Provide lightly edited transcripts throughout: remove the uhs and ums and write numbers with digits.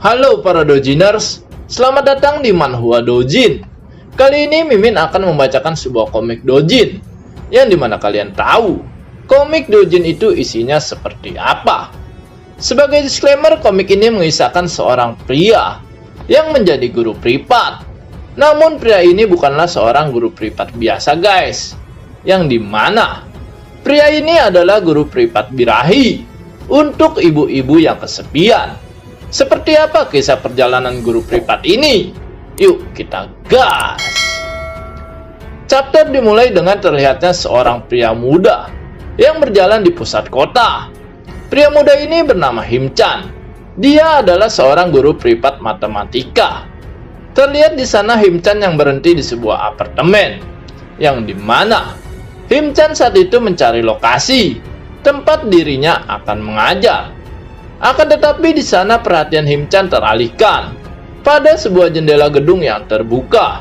Halo para Dojiners, selamat datang di Manhwa Dojin. Kali ini Mimin akan membacakan sebuah komik Dojin, yang dimana kalian tahu, komik Dojin itu isinya seperti apa. Sebagai disclaimer, komik ini mengisahkan seorang pria yang menjadi guru privat. Namun pria ini bukanlah seorang guru privat biasa guys, yang dimana pria ini adalah guru privat birahi untuk ibu-ibu yang kesepian. Seperti apa kisah perjalanan guru privat ini? Yuk kita gas! Chapter dimulai dengan terlihatnya seorang pria muda yang berjalan di pusat kota. Pria muda ini bernama Him-chan. Dia adalah seorang guru privat matematika. Terlihat di sana Him-chan yang berhenti di sebuah apartemen, yang dimana Him-chan saat itu mencari lokasi tempat dirinya akan mengajar. Akan tetapi di sana perhatian Him-chan teralihkan pada sebuah jendela gedung yang terbuka,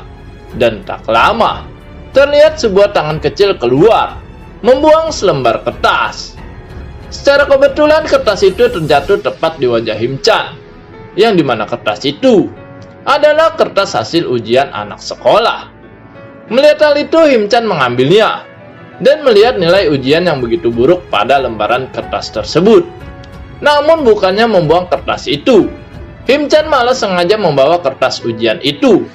dan tak lama terlihat sebuah tangan kecil keluar membuang selembar kertas. Secara kebetulan kertas itu terjatuh tepat di wajah Him-chan, yang dimana kertas itu adalah kertas hasil ujian anak sekolah. Melihat hal itu, Him-chan mengambilnya dan melihat nilai ujian yang begitu buruk pada lembaran kertas tersebut. Namun bukannya membuang kertas itu, Him-chan malah sengaja membawa kertas ujian itu.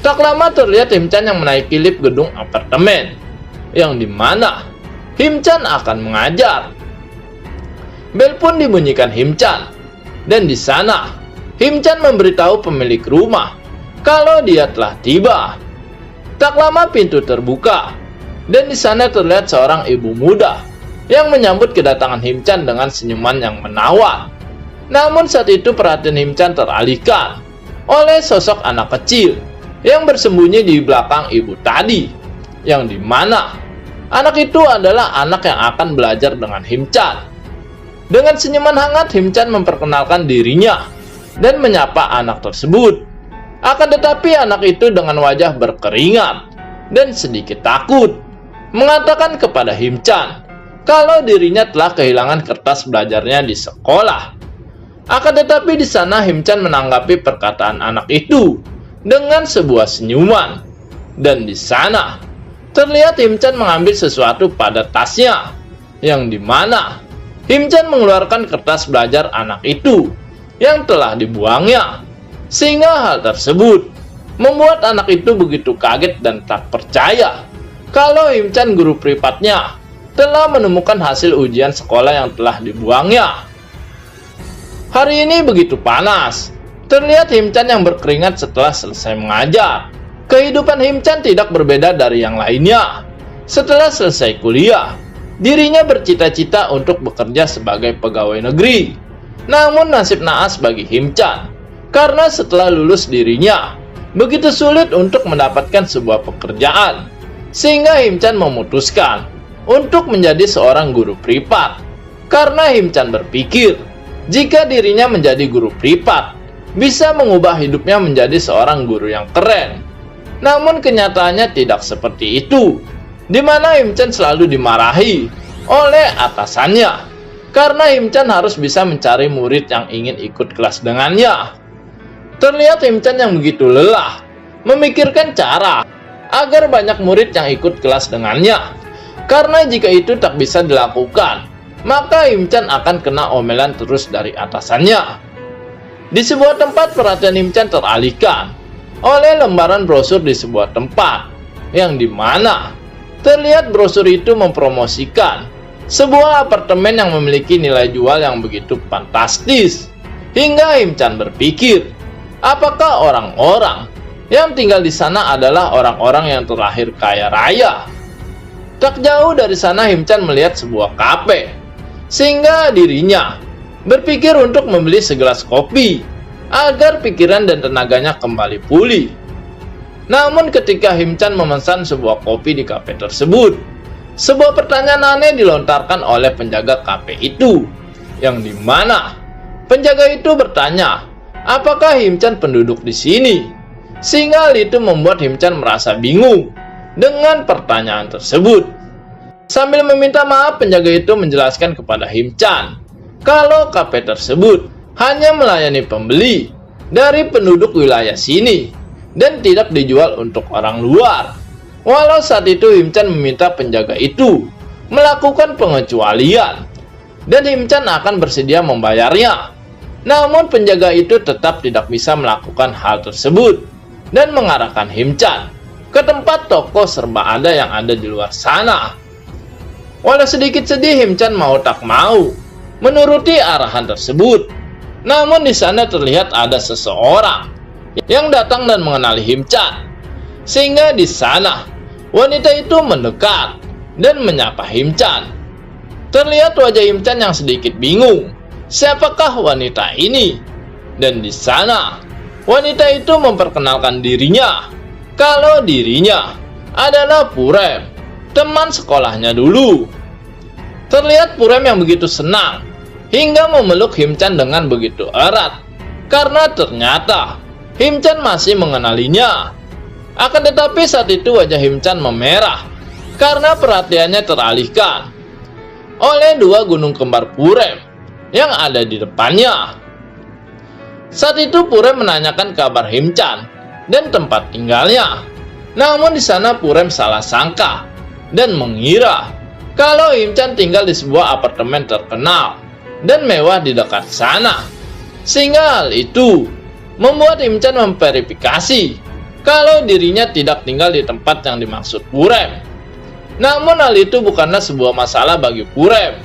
Tak lama terlihat Him-chan yang menaiki lift gedung apartemen, yang dimana Him-chan akan mengajar. Bel pun dibunyikan Him-chan, dan di sana Him-chan memberitahu pemilik rumah kalau dia telah tiba. Tak lama pintu terbuka, dan di sana terlihat seorang ibu muda yang menyambut kedatangan Him-chan dengan senyuman yang menawan. Namun saat itu perhatian Him-chan teralihkan oleh sosok anak kecil yang bersembunyi di belakang ibu tadi, yang dimana anak itu adalah anak yang akan belajar dengan Him-chan. Dengan senyuman hangat, Him-chan memperkenalkan dirinya dan menyapa anak tersebut. Akan tetapi anak itu dengan wajah berkeringat dan sedikit takut mengatakan kepada Him-chan kalau dirinya telah kehilangan kertas belajarnya di sekolah. Akan tetapi di sana Him-chan menanggapi perkataan anak itu dengan sebuah senyuman, dan di sana terlihat Him-chan mengambil sesuatu pada tasnya, yang dimana Him-chan mengeluarkan kertas belajar anak itu yang telah dibuangnya. Sehingga hal tersebut membuat anak itu begitu kaget dan tak percaya kalau Him-chan guru privatnya telah menemukan hasil ujian sekolah yang telah dibuangnya. Hari ini begitu panas. Terlihat Him-chan yang berkeringat setelah selesai mengajar. Kehidupan Him-chan tidak berbeda dari yang lainnya. Setelah selesai kuliah, dirinya bercita-cita untuk bekerja sebagai pegawai negeri. Namun nasib naas bagi Him-chan, karena setelah lulus dirinya begitu sulit untuk mendapatkan sebuah pekerjaan. Sehingga Him-chan memutuskan untuk menjadi seorang guru privat. Karena Him-chan berpikir, jika dirinya menjadi guru privat, bisa mengubah hidupnya menjadi seorang guru yang keren. Namun kenyataannya tidak seperti itu, di mana Him-chan selalu dimarahi oleh atasannya, karena Him-chan harus bisa mencari murid yang ingin ikut kelas dengannya. Terlihat Him-chan yang begitu lelah memikirkan cara agar banyak murid yang ikut kelas dengannya, karena jika itu tak bisa dilakukan, maka Him-chan akan kena omelan terus dari atasannya. Di sebuah tempat perhatian Him-chan teralihkan oleh lembaran brosur di sebuah tempat, yang dimana terlihat brosur itu mempromosikan sebuah apartemen yang memiliki nilai jual yang begitu fantastis. Hingga Him-chan berpikir, apakah orang-orang yang tinggal di sana adalah orang-orang yang terlahir kaya raya? Tak jauh dari sana Him-chan melihat sebuah kafe, sehingga dirinya berpikir untuk membeli segelas kopi agar pikiran dan tenaganya kembali pulih. Namun ketika Him-chan memesan sebuah kopi di kafe tersebut, sebuah pertanyaan aneh dilontarkan oleh penjaga kafe itu, yang dimana penjaga itu bertanya, apakah Him-chan penduduk di sini? Sehingga hal itu membuat Him-chan merasa bingung dengan pertanyaan tersebut. Sambil meminta maaf, penjaga itu menjelaskan kepada Him-chan kalau kafe tersebut hanya melayani pembeli dari penduduk wilayah sini dan tidak dijual untuk orang luar. Walau saat itu Himchan meminta penjaga itu melakukan pengecualian dan Himchan akan bersedia membayarnya. Namun penjaga itu tetap tidak bisa melakukan hal tersebut dan mengarahkan Himchan ke tempat toko serba ada yang ada di luar sana. Walau sedikit sedih, Himchan mau tak mau menuruti arahan tersebut. Namun di sana terlihat ada seseorang yang datang dan mengenali Himchan. Sehingga di sana wanita itu mendekat dan menyapa Himchan. Terlihat wajah Himchan yang sedikit bingung. Siapakah wanita ini? Dan di sana wanita itu memperkenalkan dirinya kalau dirinya adalah Purem, teman sekolahnya dulu. Terlihat Purem yang begitu senang hingga memeluk Himchan dengan begitu erat karena ternyata Himchan masih mengenalinya. Akan tetapi saat itu wajah Himchan memerah karena perhatiannya teralihkan oleh dua gunung kembar Purem yang ada di depannya. Saat itu Purem menanyakan kabar Himchan dan tempat tinggalnya. Namun di sana Purem salah sangka dan mengira kalau Himchan tinggal di sebuah apartemen terkenal dan mewah di dekat sana. Sehingga hal itu membuat Himchan memverifikasi kalau dirinya tidak tinggal di tempat yang dimaksud Purem. Namun hal itu bukanlah sebuah masalah bagi Purem,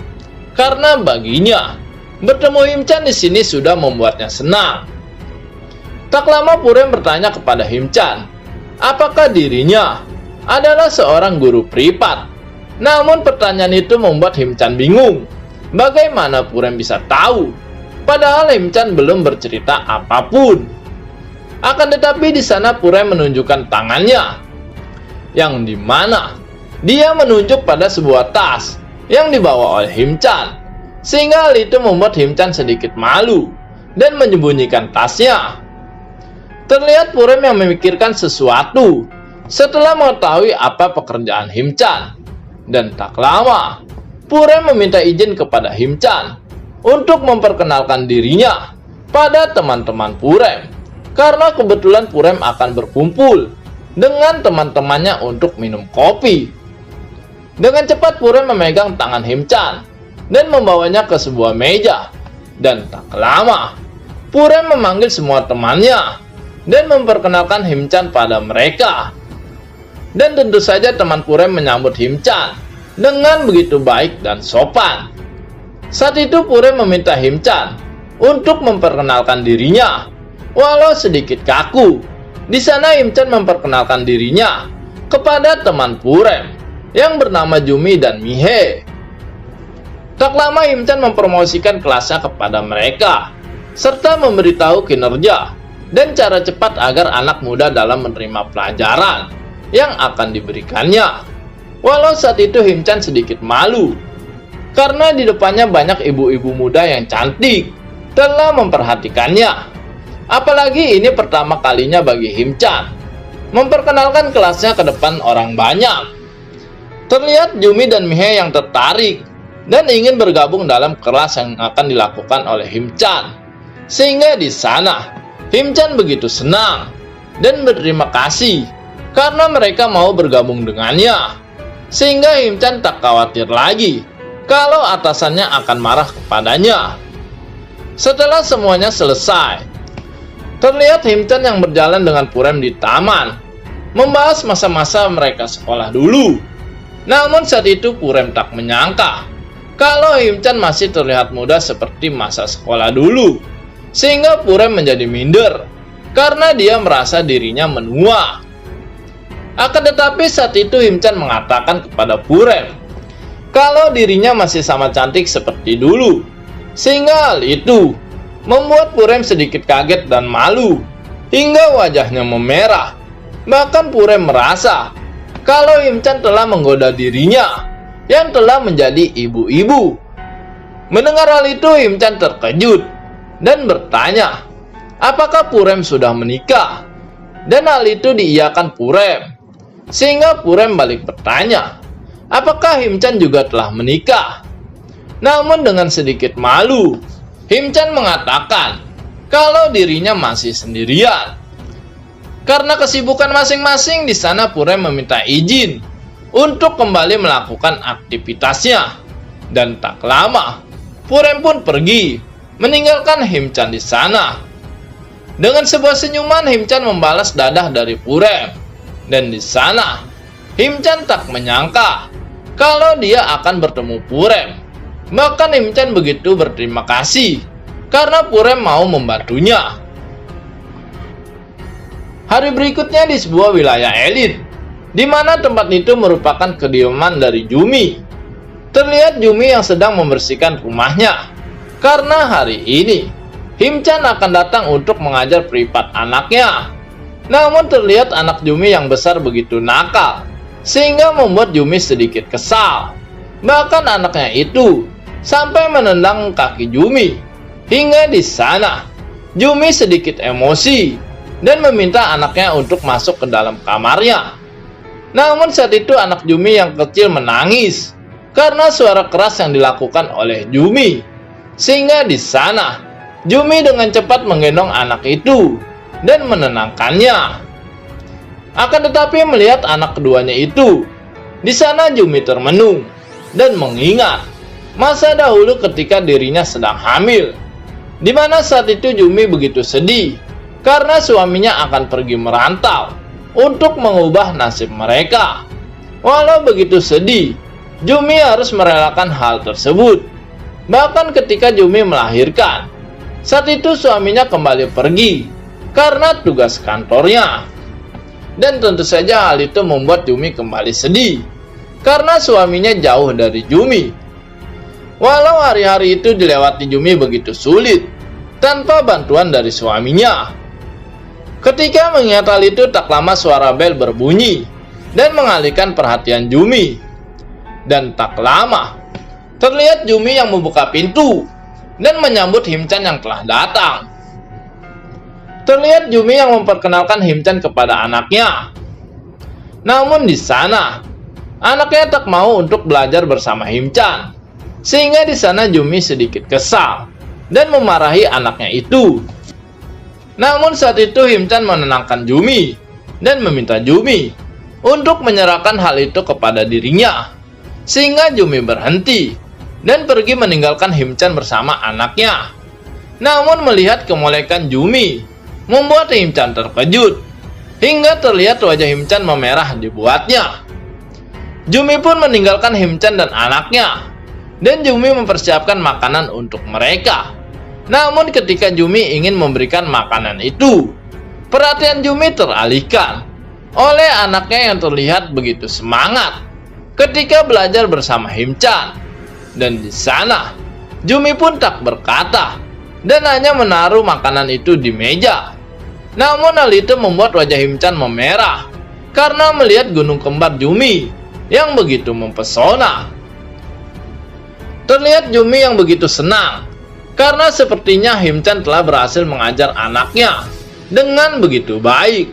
karena baginya bertemu Himchan di sini sudah membuatnya senang. Tak lama Purem bertanya kepada Himchan, apakah dirinya adalah seorang guru privat. Namun pertanyaan itu membuat Himchan bingung. Bagaimana Purem bisa tahu? Padahal Himchan belum bercerita apapun. Akan tetapi di sana Purem menunjukkan tangannya, yang dimana dia menunjuk pada sebuah tas yang dibawa oleh Himchan. Sehingga hal itu membuat Himchan sedikit malu dan menyembunyikan tasnya. Terlihat Purem yang memikirkan sesuatu setelah mengetahui apa pekerjaan Himchan. Dan tak lama Purem meminta izin kepada Himchan untuk memperkenalkan dirinya pada teman-teman Purem. Karena kebetulan Purem akan berkumpul dengan teman-temannya untuk minum kopi. Dengan cepat Purem memegang tangan Himchan dan membawanya ke sebuah meja. Dan tak lama Purem memanggil semua temannya dan memperkenalkan Himchan pada mereka. Dan tentu saja teman Purem menyambut Himchan dengan begitu baik dan sopan. Saat itu Purem meminta Himchan untuk memperkenalkan dirinya. Walau sedikit kaku, di sana Himchan memperkenalkan dirinya kepada teman Purem yang bernama Jumi dan Mihe. Tak lama Himchan mempromosikan kelasnya kepada mereka, serta memberitahu kinerja dan cara cepat agar anak muda dalam menerima pelajaran yang akan diberikannya. Walau saat itu Himchan sedikit malu, karena di depannya banyak ibu-ibu muda yang cantik telah memperhatikannya. Apalagi ini pertama kalinya bagi Himchan memperkenalkan kelasnya ke depan orang banyak. Terlihat Jumi dan Mihe yang tertarik dan ingin bergabung dalam kelas yang akan dilakukan oleh Himchan. Sehingga di sana Himchan begitu senang dan berterima kasih karena mereka mau bergabung dengannya. Sehingga Himchan tak khawatir lagi kalau atasannya akan marah kepadanya. Setelah semuanya selesai, terlihat Himchan yang berjalan dengan Purem di taman, membahas masa-masa mereka sekolah dulu. Namun saat itu Purem tak menyangka kalau Himchan masih terlihat muda seperti masa sekolah dulu. Sehingga Purem menjadi minder karena dia merasa dirinya menua. Akan tetapi saat itu Himchan mengatakan kepada Purem kalau dirinya masih sama cantik seperti dulu. Sehingga hal itu membuat Purem sedikit kaget dan malu hingga wajahnya memerah. Bahkan Purem merasa kalau Himchan telah menggoda dirinya yang telah menjadi ibu-ibu. Mendengar hal itu Himchan terkejut dan bertanya apakah Purem sudah menikah. Dan hal itu diiyakan Purem. Sehingga Purem balik bertanya apakah Himchan juga telah menikah. Namun dengan sedikit malu Him-chan mengatakan kalau dirinya masih sendirian. Karena kesibukan masing-masing, di sana Purem meminta izin untuk kembali melakukan aktivitasnya. Dan tak lama, Purem pun pergi, meninggalkan Him-chan di sana. Dengan sebuah senyuman, Him-chan membalas dadah dari Purem. Dan di sana, Him-chan tak menyangka kalau dia akan bertemu Purem. Bahkan Him-chan begitu berterima kasih karena Purem mau membantunya. Hari berikutnya di sebuah wilayah elit, di mana tempat itu merupakan kediaman dari Yumi. Terlihat Yumi yang sedang membersihkan rumahnya. Karena hari ini, Him-chan akan datang untuk mengajar privat anaknya. Namun terlihat anak Yumi yang besar begitu nakal, sehingga membuat Yumi sedikit kesal. Bahkan anaknya itu sampai menendang kaki Yumi. Hingga di sana, Yumi sedikit emosi dan meminta anaknya untuk masuk ke dalam kamarnya. Namun saat itu anak Yumi yang kecil menangis karena suara keras yang dilakukan oleh Yumi. Sehingga di sana, Yumi dengan cepat menggendong anak itu dan menenangkannya. Akan tetapi melihat anak keduanya itu, di sana Yumi termenung dan mengingat masa dahulu ketika dirinya sedang hamil, di mana saat itu Yumi begitu sedih karena suaminya akan pergi merantau untuk mengubah nasib mereka. Walau begitu sedih, Yumi harus merelakan hal tersebut. Bahkan ketika Yumi melahirkan, saat itu suaminya kembali pergi karena tugas kantornya. Dan tentu saja hal itu membuat Yumi kembali sedih karena suaminya jauh dari Yumi. Walau hari-hari itu dilewati Yumi begitu sulit tanpa bantuan dari suaminya. Ketika mengingat hal itu, tak lama suara bel berbunyi dan mengalihkan perhatian Yumi. Dan tak lama, terlihat Yumi yang membuka pintu dan menyambut Him-chan yang telah datang. Terlihat Yumi yang memperkenalkan Him-chan kepada anaknya. Namun di sana, anaknya tak mau untuk belajar bersama Him-chan. Sehingga di sana Yumi sedikit kesal dan memarahi anaknya itu. Namun saat itu Him-chan menenangkan Yumi dan meminta Yumi untuk menyerahkan hal itu kepada dirinya. Sehingga Yumi berhenti dan pergi meninggalkan Him-chan bersama anaknya. Namun melihat kemolekan Yumi membuat Him-chan terkejut, hingga terlihat wajah Him-chan memerah dibuatnya. Yumi pun meninggalkan Him-chan dan anaknya, dan Yumi mempersiapkan makanan untuk mereka. Namun ketika Yumi ingin memberikan makanan itu, perhatian Yumi teralihkan oleh anaknya yang terlihat begitu semangat ketika belajar bersama Him-chan. Dan di sana, Yumi pun tak berkata dan hanya menaruh makanan itu di meja. Namun hal itu membuat wajah Him-chan memerah karena melihat gunung kembar Yumi yang begitu mempesona. Terlihat Yumi yang begitu senang karena sepertinya Him-chan telah berhasil mengajar anaknya dengan begitu baik.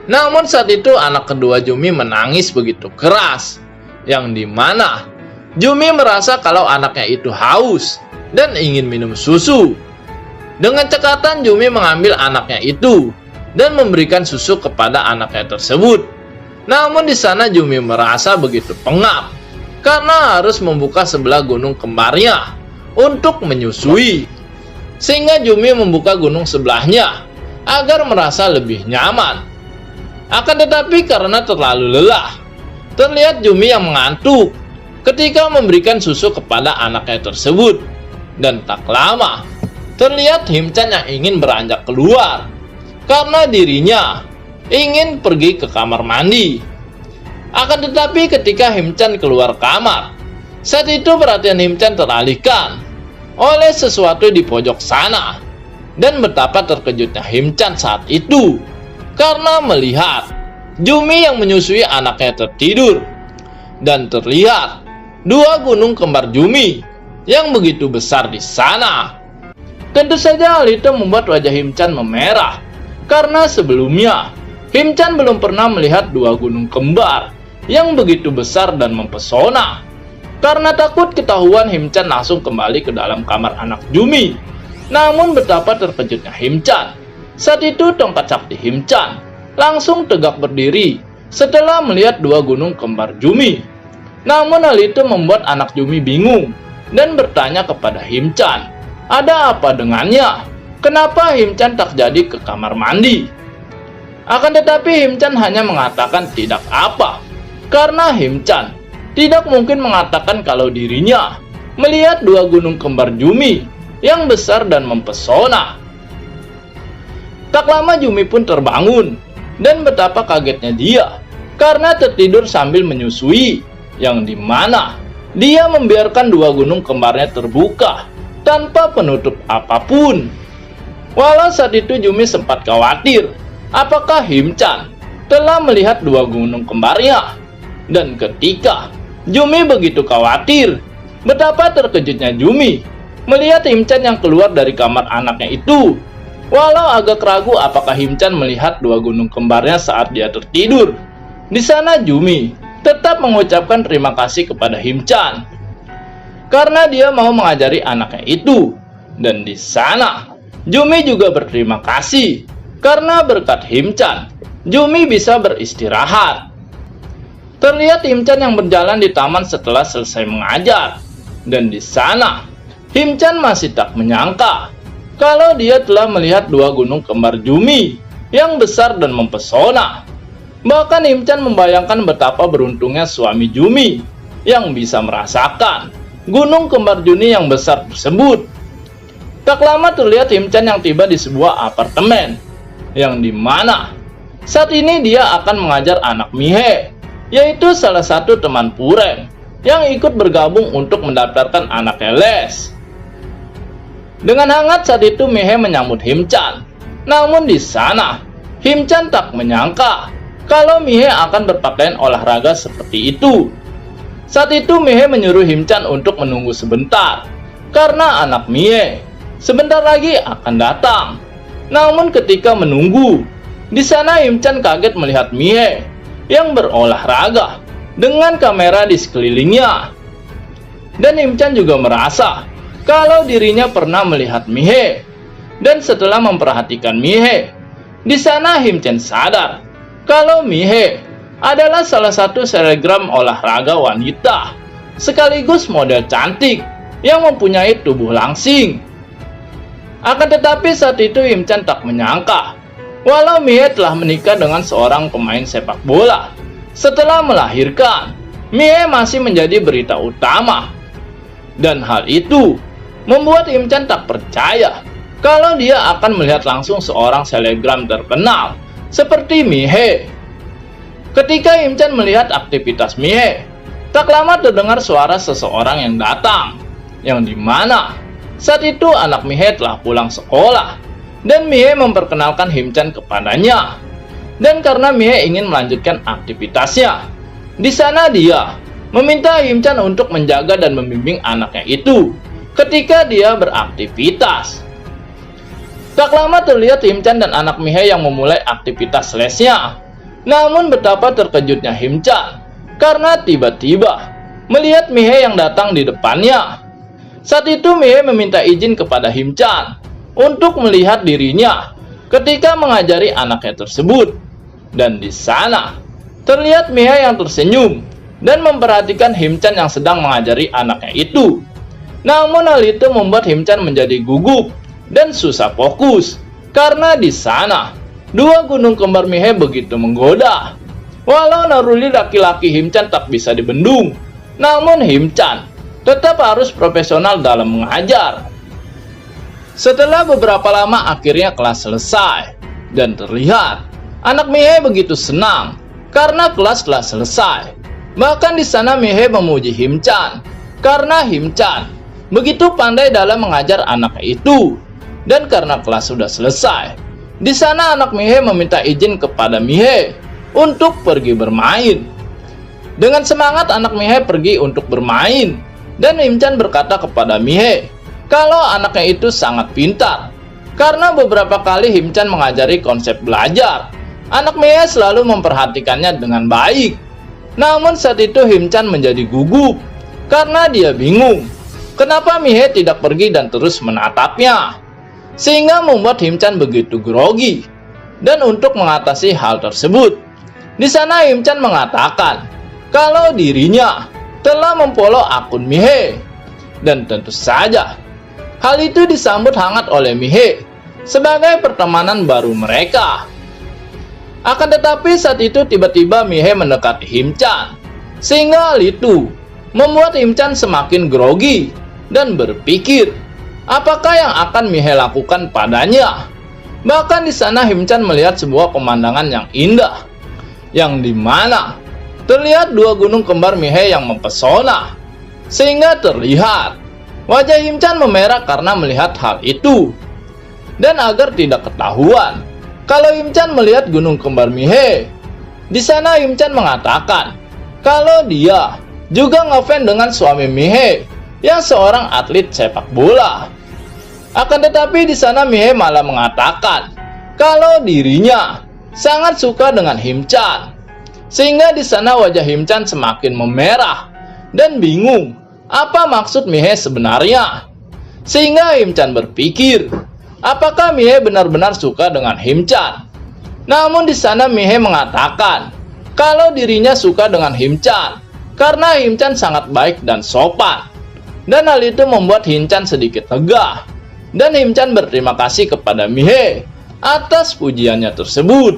Namun saat itu anak kedua Yumi menangis begitu keras, yang dimana Yumi merasa kalau anaknya itu haus dan ingin minum susu. Dengan cekatan Yumi mengambil anaknya itu dan memberikan susu kepada anaknya tersebut. Namun di sana Yumi merasa begitu pengap karena harus membuka sebelah gunung kembarnya untuk menyusui. Sehingga Yumi membuka gunung sebelahnya agar merasa lebih nyaman. Akan tetapi karena terlalu lelah, terlihat Yumi yang mengantuk ketika memberikan susu kepada anaknya tersebut. Dan tak lama, terlihat Him-chan yang ingin beranjak keluar karena dirinya ingin pergi ke kamar mandi. Akan tetapi ketika Him-chan keluar kamar, saat itu perhatian Him-chan teralihkan oleh sesuatu di pojok sana. Dan betapa terkejutnya Him-chan saat itu karena melihat Yumi yang menyusui anaknya tertidur. Dan terlihat dua gunung kembar Yumi yang begitu besar di sana. Tentu saja hal itu membuat wajah Him-chan memerah karena sebelumnya Him-chan belum pernah melihat dua gunung kembar yang begitu besar dan mempesona. Karena takut ketahuan, Him-chan langsung kembali ke dalam kamar anak Yumi Namun betapa terkejutnya Himchan. Saat itu tongkat sakti Himchan langsung tegak berdiri setelah melihat dua gunung kembar Jumi. Namun hal itu membuat anak Jumi bingung dan bertanya kepada Himchan, ada apa dengannya? Kenapa Himchan tak jadi ke kamar mandi? Akan tetapi Himchan hanya mengatakan tidak apa, karena Himchan tidak mungkin mengatakan kalau dirinya melihat dua gunung kembar Jumi yang besar dan mempesona. Tak lama Jumi pun terbangun, dan betapa kagetnya dia karena tertidur sambil menyusui, yang dimana dia membiarkan dua gunung kembarnya terbuka tanpa penutup apapun. Walau saat itu Jumi sempat khawatir apakah Himchan telah melihat dua gunung kembarnya. Dan ketika Jumi begitu khawatir, betapa terkejutnya Jumi melihat Himchan yang keluar dari kamar anaknya itu. Walau agak ragu apakah Himchan melihat dua gunung kembarnya saat dia tertidur, di sana Jumi tetap mengucapkan terima kasih kepada Himchan karena dia mau mengajari anaknya itu. Dan di sana Jumi juga berterima kasih karena berkat Himchan Jumi bisa beristirahat. Terlihat Himchan yang berjalan di taman setelah selesai mengajar, dan di sana Himchan masih tak menyangka kalau dia telah melihat dua gunung kembar Jumi yang besar dan mempesona. Bahkan Himchan membayangkan betapa beruntungnya suami Jumi yang bisa merasakan gunung kembar Jumi yang besar tersebut. Tak lama terlihat Himchan yang tiba di sebuah apartemen, yang dimana saat ini dia akan mengajar anak Mihe, yaitu salah satu teman Puren yang ikut bergabung untuk mendaftarkan anaknya les. Dengan hangat saat itu Mihe menyambut Himchan. Namun di sana Himchan tak menyangka kalau Mihe akan berpakaian olahraga seperti itu. Saat itu Mihe menyuruh Himchan untuk menunggu sebentar karena anak Mihe sebentar lagi akan datang. Namun ketika menunggu, di sana Himchan kaget melihat Mihe yang berolahraga dengan kamera di sekelilingnya. Dan Himchan juga merasa kalau dirinya pernah melihat Mihe. Dan setelah memperhatikan Mihe, di sana Himchan sadar kalau Mihe adalah salah satu selebgram olahraga wanita sekaligus model cantik yang mempunyai tubuh langsing. Akan tetapi saat itu Himchan tak menyangka walau Mihe telah menikah dengan seorang pemain sepak bola. Setelah melahirkan, Mihe masih menjadi berita utama. Dan hal itu membuat Himchan tak percaya kalau dia akan melihat langsung seorang selebgram terkenal seperti Mihe. Ketika Himchan melihat aktivitas Mihe, tak lama terdengar suara seseorang yang datang, yang dimana saat itu anak Mihe telah pulang sekolah, dan Mihe memperkenalkan Himchan kepadanya. Dan karena Mihe ingin melanjutkan aktivitasnya, di sana dia meminta Himchan untuk menjaga dan membimbing anaknya itu ketika dia beraktivitas. Tak lama terlihat Himchan dan anak Mihe yang memulai aktivitas lesnya. Namun betapa terkejutnya Himchan karena tiba-tiba melihat Mihe yang datang di depannya. Saat itu Mihe meminta izin kepada Himchan untuk melihat dirinya ketika mengajari anaknya tersebut. Dan di sana terlihat Mihe yang tersenyum dan memperhatikan Himchan yang sedang mengajari anaknya itu. Namun hal itu membuat Himchan menjadi gugup dan susah fokus karena di sana dua gunung kembar Mihe begitu menggoda. Walau naluri laki-laki Himchan tak bisa dibendung, namun Himchan tetap harus profesional dalam mengajar. Setelah beberapa lama akhirnya kelas selesai, dan terlihat anak Mihe begitu senang karena kelas telah selesai. Bahkan di sana Mihe memuji Himchan karena Himchan begitu pandai dalam mengajar anaknya itu. Dan karena kelas sudah selesai, di sana anak Mihe meminta izin kepada Mihe untuk pergi bermain. Dengan semangat anak Mihe pergi untuk bermain, dan Himchan berkata kepada Mihe kalau anaknya itu sangat pintar. Karena beberapa kali Himchan mengajari konsep belajar, anak Mihe selalu memperhatikannya dengan baik. Namun saat itu Himchan menjadi gugup karena dia bingung kenapa Mihe tidak pergi dan terus menatapnya. sehingga membuat Him-chan begitu grogi. Dan untuk mengatasi hal tersebut, di sana Him-chan mengatakan kalau dirinya telah memfollow akun Mihe. Dan tentu saja, hal itu disambut hangat oleh Mihe sebagai pertemanan baru mereka. Akan tetapi saat itu tiba-tiba Mihe mendekati Him-chan, sehingga hal itu membuat Him-chan semakin grogi dan berpikir apakah yang akan Mihe lakukan padanya. Bahkan di sana Him-chan melihat sebuah pemandangan yang indah, yang dimana terlihat dua gunung kembar Mihe yang mempesona, sehingga terlihat wajah Him-chan memerah karena melihat hal itu. Dan agar tidak ketahuan kalau Him-chan melihat gunung kembar Mihe, di sana Him-chan mengatakan kalau dia juga ngefans dengan suami Mihe yang seorang atlet sepak bola. Akan tetapi di sana Mihe malah mengatakan kalau dirinya sangat suka dengan Him-chan, sehingga di sana wajah Him-chan semakin memerah dan bingung apa maksud Mihe sebenarnya. Sehingga Him-chan berpikir apakah Mihe benar-benar suka dengan Him-chan. Namun di sana Mihe mengatakan kalau dirinya suka dengan Him-chan karena Him-chan sangat baik dan sopan. Dan hal itu membuat Him-chan sedikit lega. Dan Him-chan berterima kasih kepada Mihe atas pujiannya tersebut.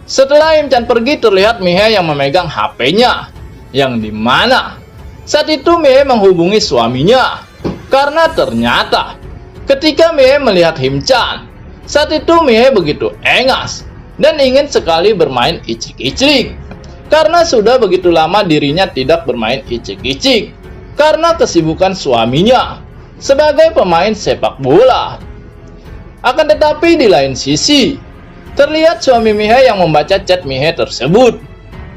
Setelah Him-chan pergi, terlihat Mihe yang memegang HP-nya, yang dimana saat itu Mihe menghubungi suaminya. Karena ternyata ketika Mihe melihat Him-chan, saat itu Mihe begitu engas dan ingin sekali bermain icik-icik. Karena sudah begitu lama dirinya tidak bermain icik-icik karena kesibukan suaminya sebagai pemain sepak bola. Akan tetapi di lain sisi, terlihat suami Mihe yang membaca chat Mihe tersebut.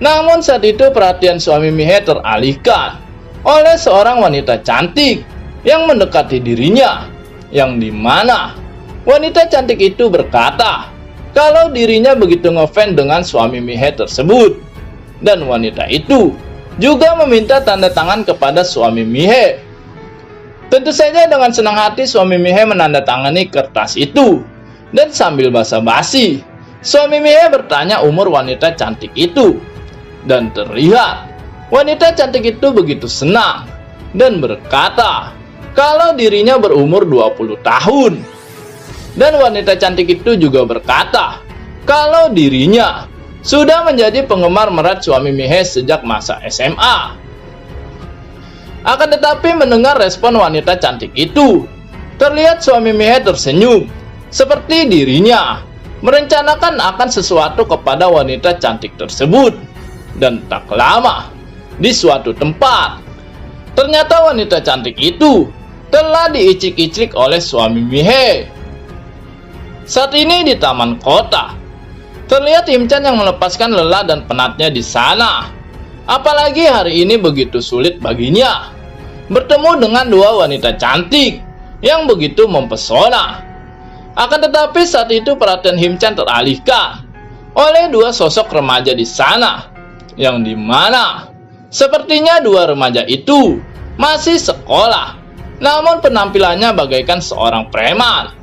Namun saat itu perhatian suami Mihe teralihkan oleh seorang wanita cantik yang mendekati dirinya, yang dimana wanita cantik itu berkata kalau dirinya begitu ngefans dengan suami Mihe tersebut. Dan wanita itu juga meminta tanda tangan kepada suami Mihe. Tentu saja dengan senang hati suami Mihe menandatangani kertas itu. Dan sambil basa-basi, suami Mihe bertanya umur wanita cantik itu. Dan terlihat wanita cantik itu begitu senang dan berkata kalau dirinya berumur 20 tahun. Dan wanita cantik itu juga berkata kalau dirinya sudah menjadi penggemar berat suami Mihe sejak masa SMA. Akan tetapi mendengar respon wanita cantik itu, terlihat suami Mihe tersenyum, seperti dirinya merencanakan akan sesuatu kepada wanita cantik tersebut. Dan tak lama, di suatu tempat, ternyata wanita cantik itu telah diicik-icik oleh suami Mihe. Saat ini di taman kota, terlihat Him-chan yang melepaskan lelah dan penatnya di sana. Apalagi hari ini begitu sulit baginya bertemu dengan dua wanita cantik yang begitu mempesona. Akan tetapi saat itu perhatian Him-chan teralihkan oleh dua sosok remaja di sana, yang dimana sepertinya dua remaja itu masih sekolah, namun penampilannya bagaikan seorang preman.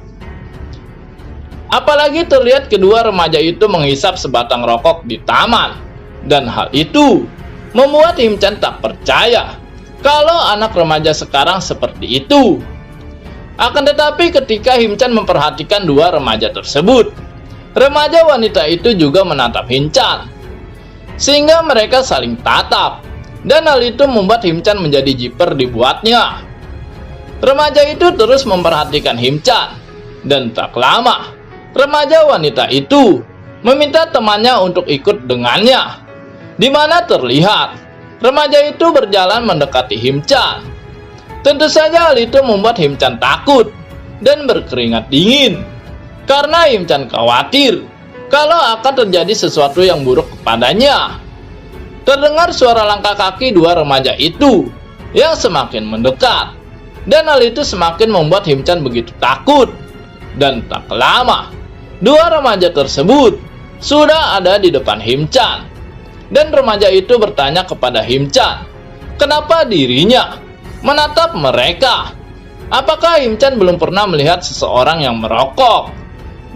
Apalagi terlihat kedua remaja itu menghisap sebatang rokok di taman. Dan hal itu membuat Him-chan tak percaya kalau anak remaja sekarang seperti itu. Akan tetapi ketika Him-chan memperhatikan dua remaja tersebut, remaja wanita itu juga menatap Him-chan, sehingga mereka saling tatap. Dan hal itu membuat Him-chan menjadi jiper dibuatnya. Remaja itu terus memperhatikan Him-chan. Dan tak lama, remaja wanita itu meminta temannya untuk ikut dengannya, di mana terlihat remaja itu berjalan mendekati Him-chan. Tentu saja hal itu membuat Him-chan takut dan berkeringat dingin, karena Him-chan khawatir kalau akan terjadi sesuatu yang buruk kepadanya. Terdengar suara langkah kaki dua remaja itu yang semakin mendekat, dan hal itu semakin membuat Him-chan begitu takut. Dan tak lama, dua remaja tersebut sudah ada di depan Him-chan. Dan remaja itu bertanya kepada Him-chan kenapa dirinya menatap mereka. apakah Himchan belum pernah melihat seseorang yang merokok?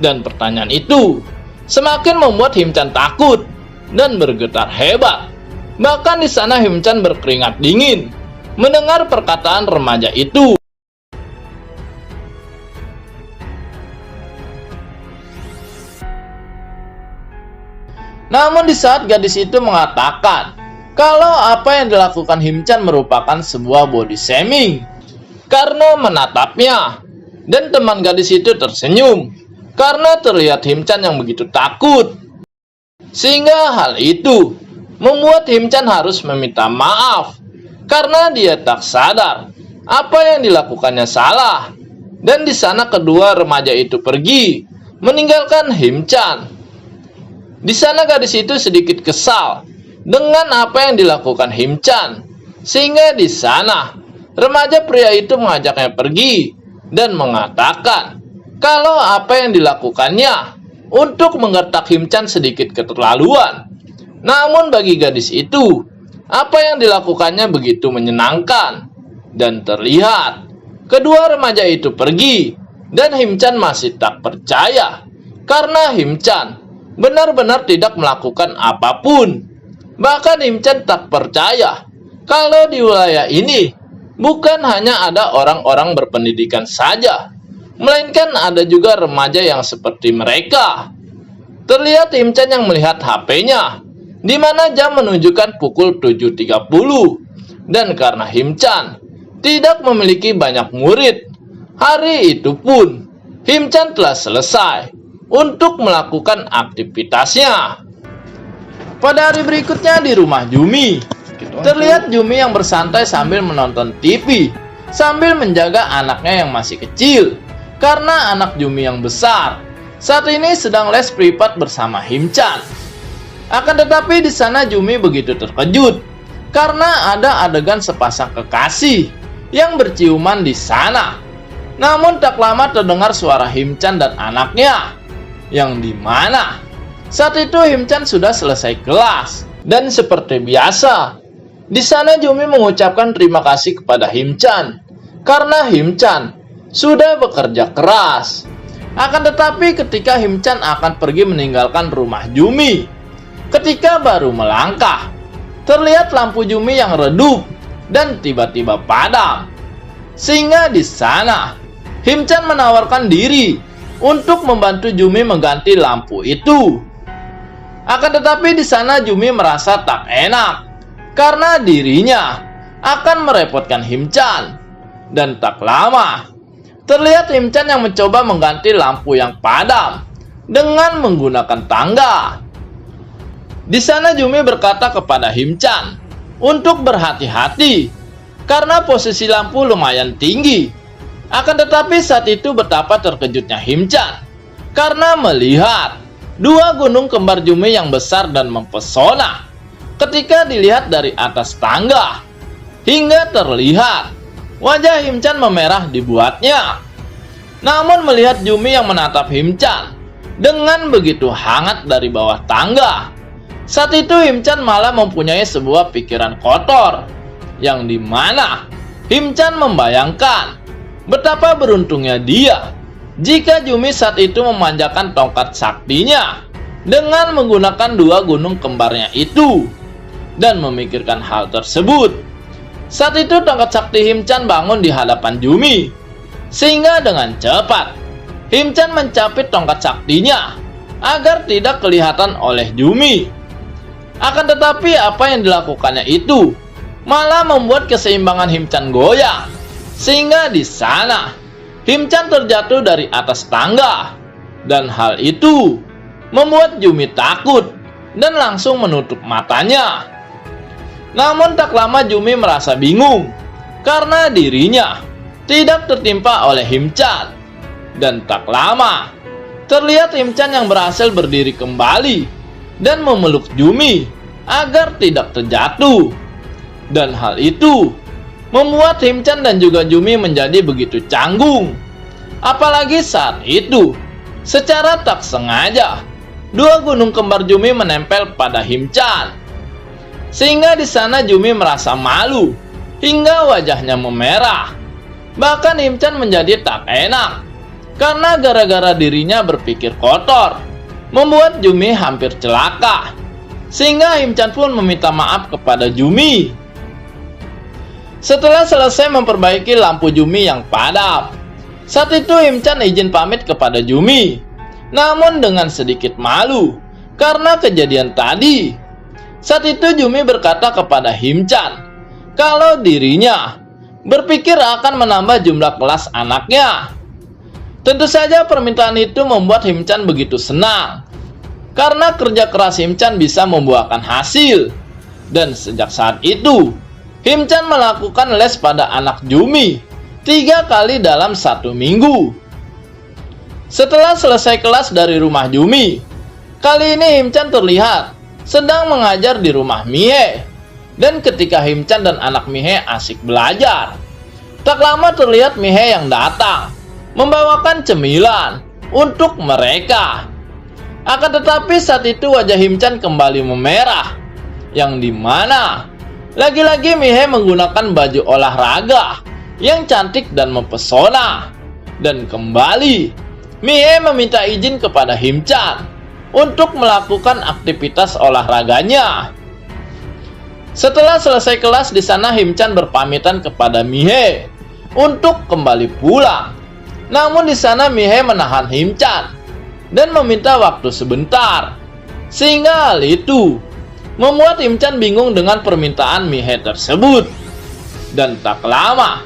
Dan pertanyaan itu semakin membuat Himchan takut dan bergetar hebat. Bahkan di sana Himchan berkeringat dingin mendengar perkataan remaja itu. Namun di saat gadis itu mengatakan kalau apa yang dilakukan Himchan merupakan sebuah body shaming, Karno menatapnya, dan teman gadis itu tersenyum karena terlihat Himchan yang begitu takut. Sehingga hal itu membuat Himchan harus meminta maaf karena dia tak sadar apa yang dilakukannya salah. Dan di sana kedua remaja itu pergi meninggalkan Himchan. Di sana gadis itu sedikit kesal dengan apa yang dilakukan Himchan, sehingga di sana remaja pria itu mengajaknya pergi dan mengatakan kalau apa yang dilakukannya untuk menggertak Himchan sedikit keterlaluan. Namun bagi gadis itu, apa yang dilakukannya begitu menyenangkan. Dan terlihat kedua remaja itu pergi dan Himchan masih tak percaya karena Himchan benar-benar tidak melakukan apapun. Bahkan Himchan tak percaya kalau di wilayah ini bukan hanya ada orang-orang berpendidikan saja, melainkan ada juga remaja yang seperti mereka. Terlihat Himchan yang melihat HP-nya, di mana jam menunjukkan pukul 7.30. Dan karena Himchan tidak memiliki banyak murid, hari itu pun Himchan telah selesai untuk melakukan aktivitasnya. Pada hari berikutnya di rumah Jumi, terlihat Jumi yang bersantai sambil menonton TV, sambil menjaga anaknya yang masih kecil. Karena anak Jumi yang besar saat ini sedang les privat bersama Himchan. Akan tetapi di sana Jumi begitu terkejut karena ada adegan sepasang kekasih yang berciuman di sana. Namun tak lama terdengar suara Himchan dan anaknya, yang dimana saat itu Himchan sudah selesai kelas. Dan seperti biasa, di sana Jumi mengucapkan terima kasih kepada Himchan karena Himchan sudah bekerja keras. Akan tetapi ketika Himchan akan pergi meninggalkan rumah Jumi, ketika baru melangkah, terlihat lampu Jumi yang redup dan tiba-tiba padam. Sehingga di sana Himchan menawarkan diri untuk membantu Jumi mengganti lampu itu. Akan tetapi di sana Jumi merasa tak enak karena dirinya akan merepotkan Himchan. Dan tak lama, terlihat Himchan yang mencoba mengganti lampu yang padam dengan menggunakan tangga. Di sana Jumi berkata kepada Himchan untuk berhati-hati karena posisi lampu lumayan tinggi. Akan tetapi saat itu betapa terkejutnya Himchan karena melihat dua gunung kembar Jumi yang besar dan mempesona ketika dilihat dari atas tangga, hingga terlihat wajah Himchan memerah dibuatnya. Namun melihat Jumi yang menatap Himchan dengan begitu hangat dari bawah tangga, saat itu Himchan malah mempunyai sebuah pikiran kotor, yang dimana Himchan membayangkan betapa beruntungnya dia jika Jumi saat itu memanjakan tongkat saktinya dengan menggunakan dua gunung kembarnya itu. Dan memikirkan hal tersebut, saat itu tongkat sakti Himchan bangun di hadapan Jumi, sehingga dengan cepat Himchan mencapit tongkat saktinya agar tidak kelihatan oleh Jumi. Akan tetapi apa yang dilakukannya itu malah membuat keseimbangan Himchan goyah, sehingga di sana Himchan terjatuh dari atas tangga. Dan hal itu membuat Jumi takut dan langsung menutup matanya. Namun tak lama Jumi merasa bingung karena dirinya tidak tertimpa oleh Himchan. Dan tak lama terlihat Himchan yang berhasil berdiri kembali dan memeluk Jumi agar tidak terjatuh. Dan hal itu membuat Himchan dan juga Jumi menjadi begitu canggung. Apalagi saat itu secara tak sengaja dua gunung kembar Jumi menempel pada Himchan. Sehingga di sana Jumi merasa malu hingga wajahnya memerah. Bahkan Himchan menjadi tak enak karena gara-gara dirinya berpikir kotor, membuat Jumi hampir celaka. Sehingga Himchan pun meminta maaf kepada Jumi. Setelah selesai memperbaiki lampu Jumi yang padam, saat itu Himchan izin pamit kepada Jumi. Namun dengan sedikit malu karena kejadian tadi. Saat itu Jumi berkata kepada Himchan kalau dirinya berpikir akan menambah jumlah kelas anaknya. Tentu saja permintaan itu membuat Himchan begitu senang, karena kerja keras Himchan bisa membuahkan hasil. Dan sejak saat itu, Himchan melakukan les pada anak Jumi 3 kali dalam 1 minggu. Setelah selesai kelas dari rumah Jumi, kali ini Himchan terlihat sedang mengajar di rumah Mihei. Dan ketika Himchan dan anak Mihei asik belajar, tak lama terlihat Mihei yang datang, membawakan cemilan untuk mereka. Akan tetapi saat itu wajah Himchan kembali memerah, yang dimana lagi-lagi Mihei menggunakan baju olahraga yang cantik dan mempesona. Dan kembali Mihei meminta izin kepada Himchan untuk melakukan aktivitas olahraganya. Setelah selesai kelas di sana, Himchan berpamitan kepada Mihei untuk kembali pulang. Namun di sana Mihei menahan Himchan dan meminta waktu sebentar. Sehingga hal itu membuat Himchan bingung dengan permintaan Mihei tersebut. Dan tak lama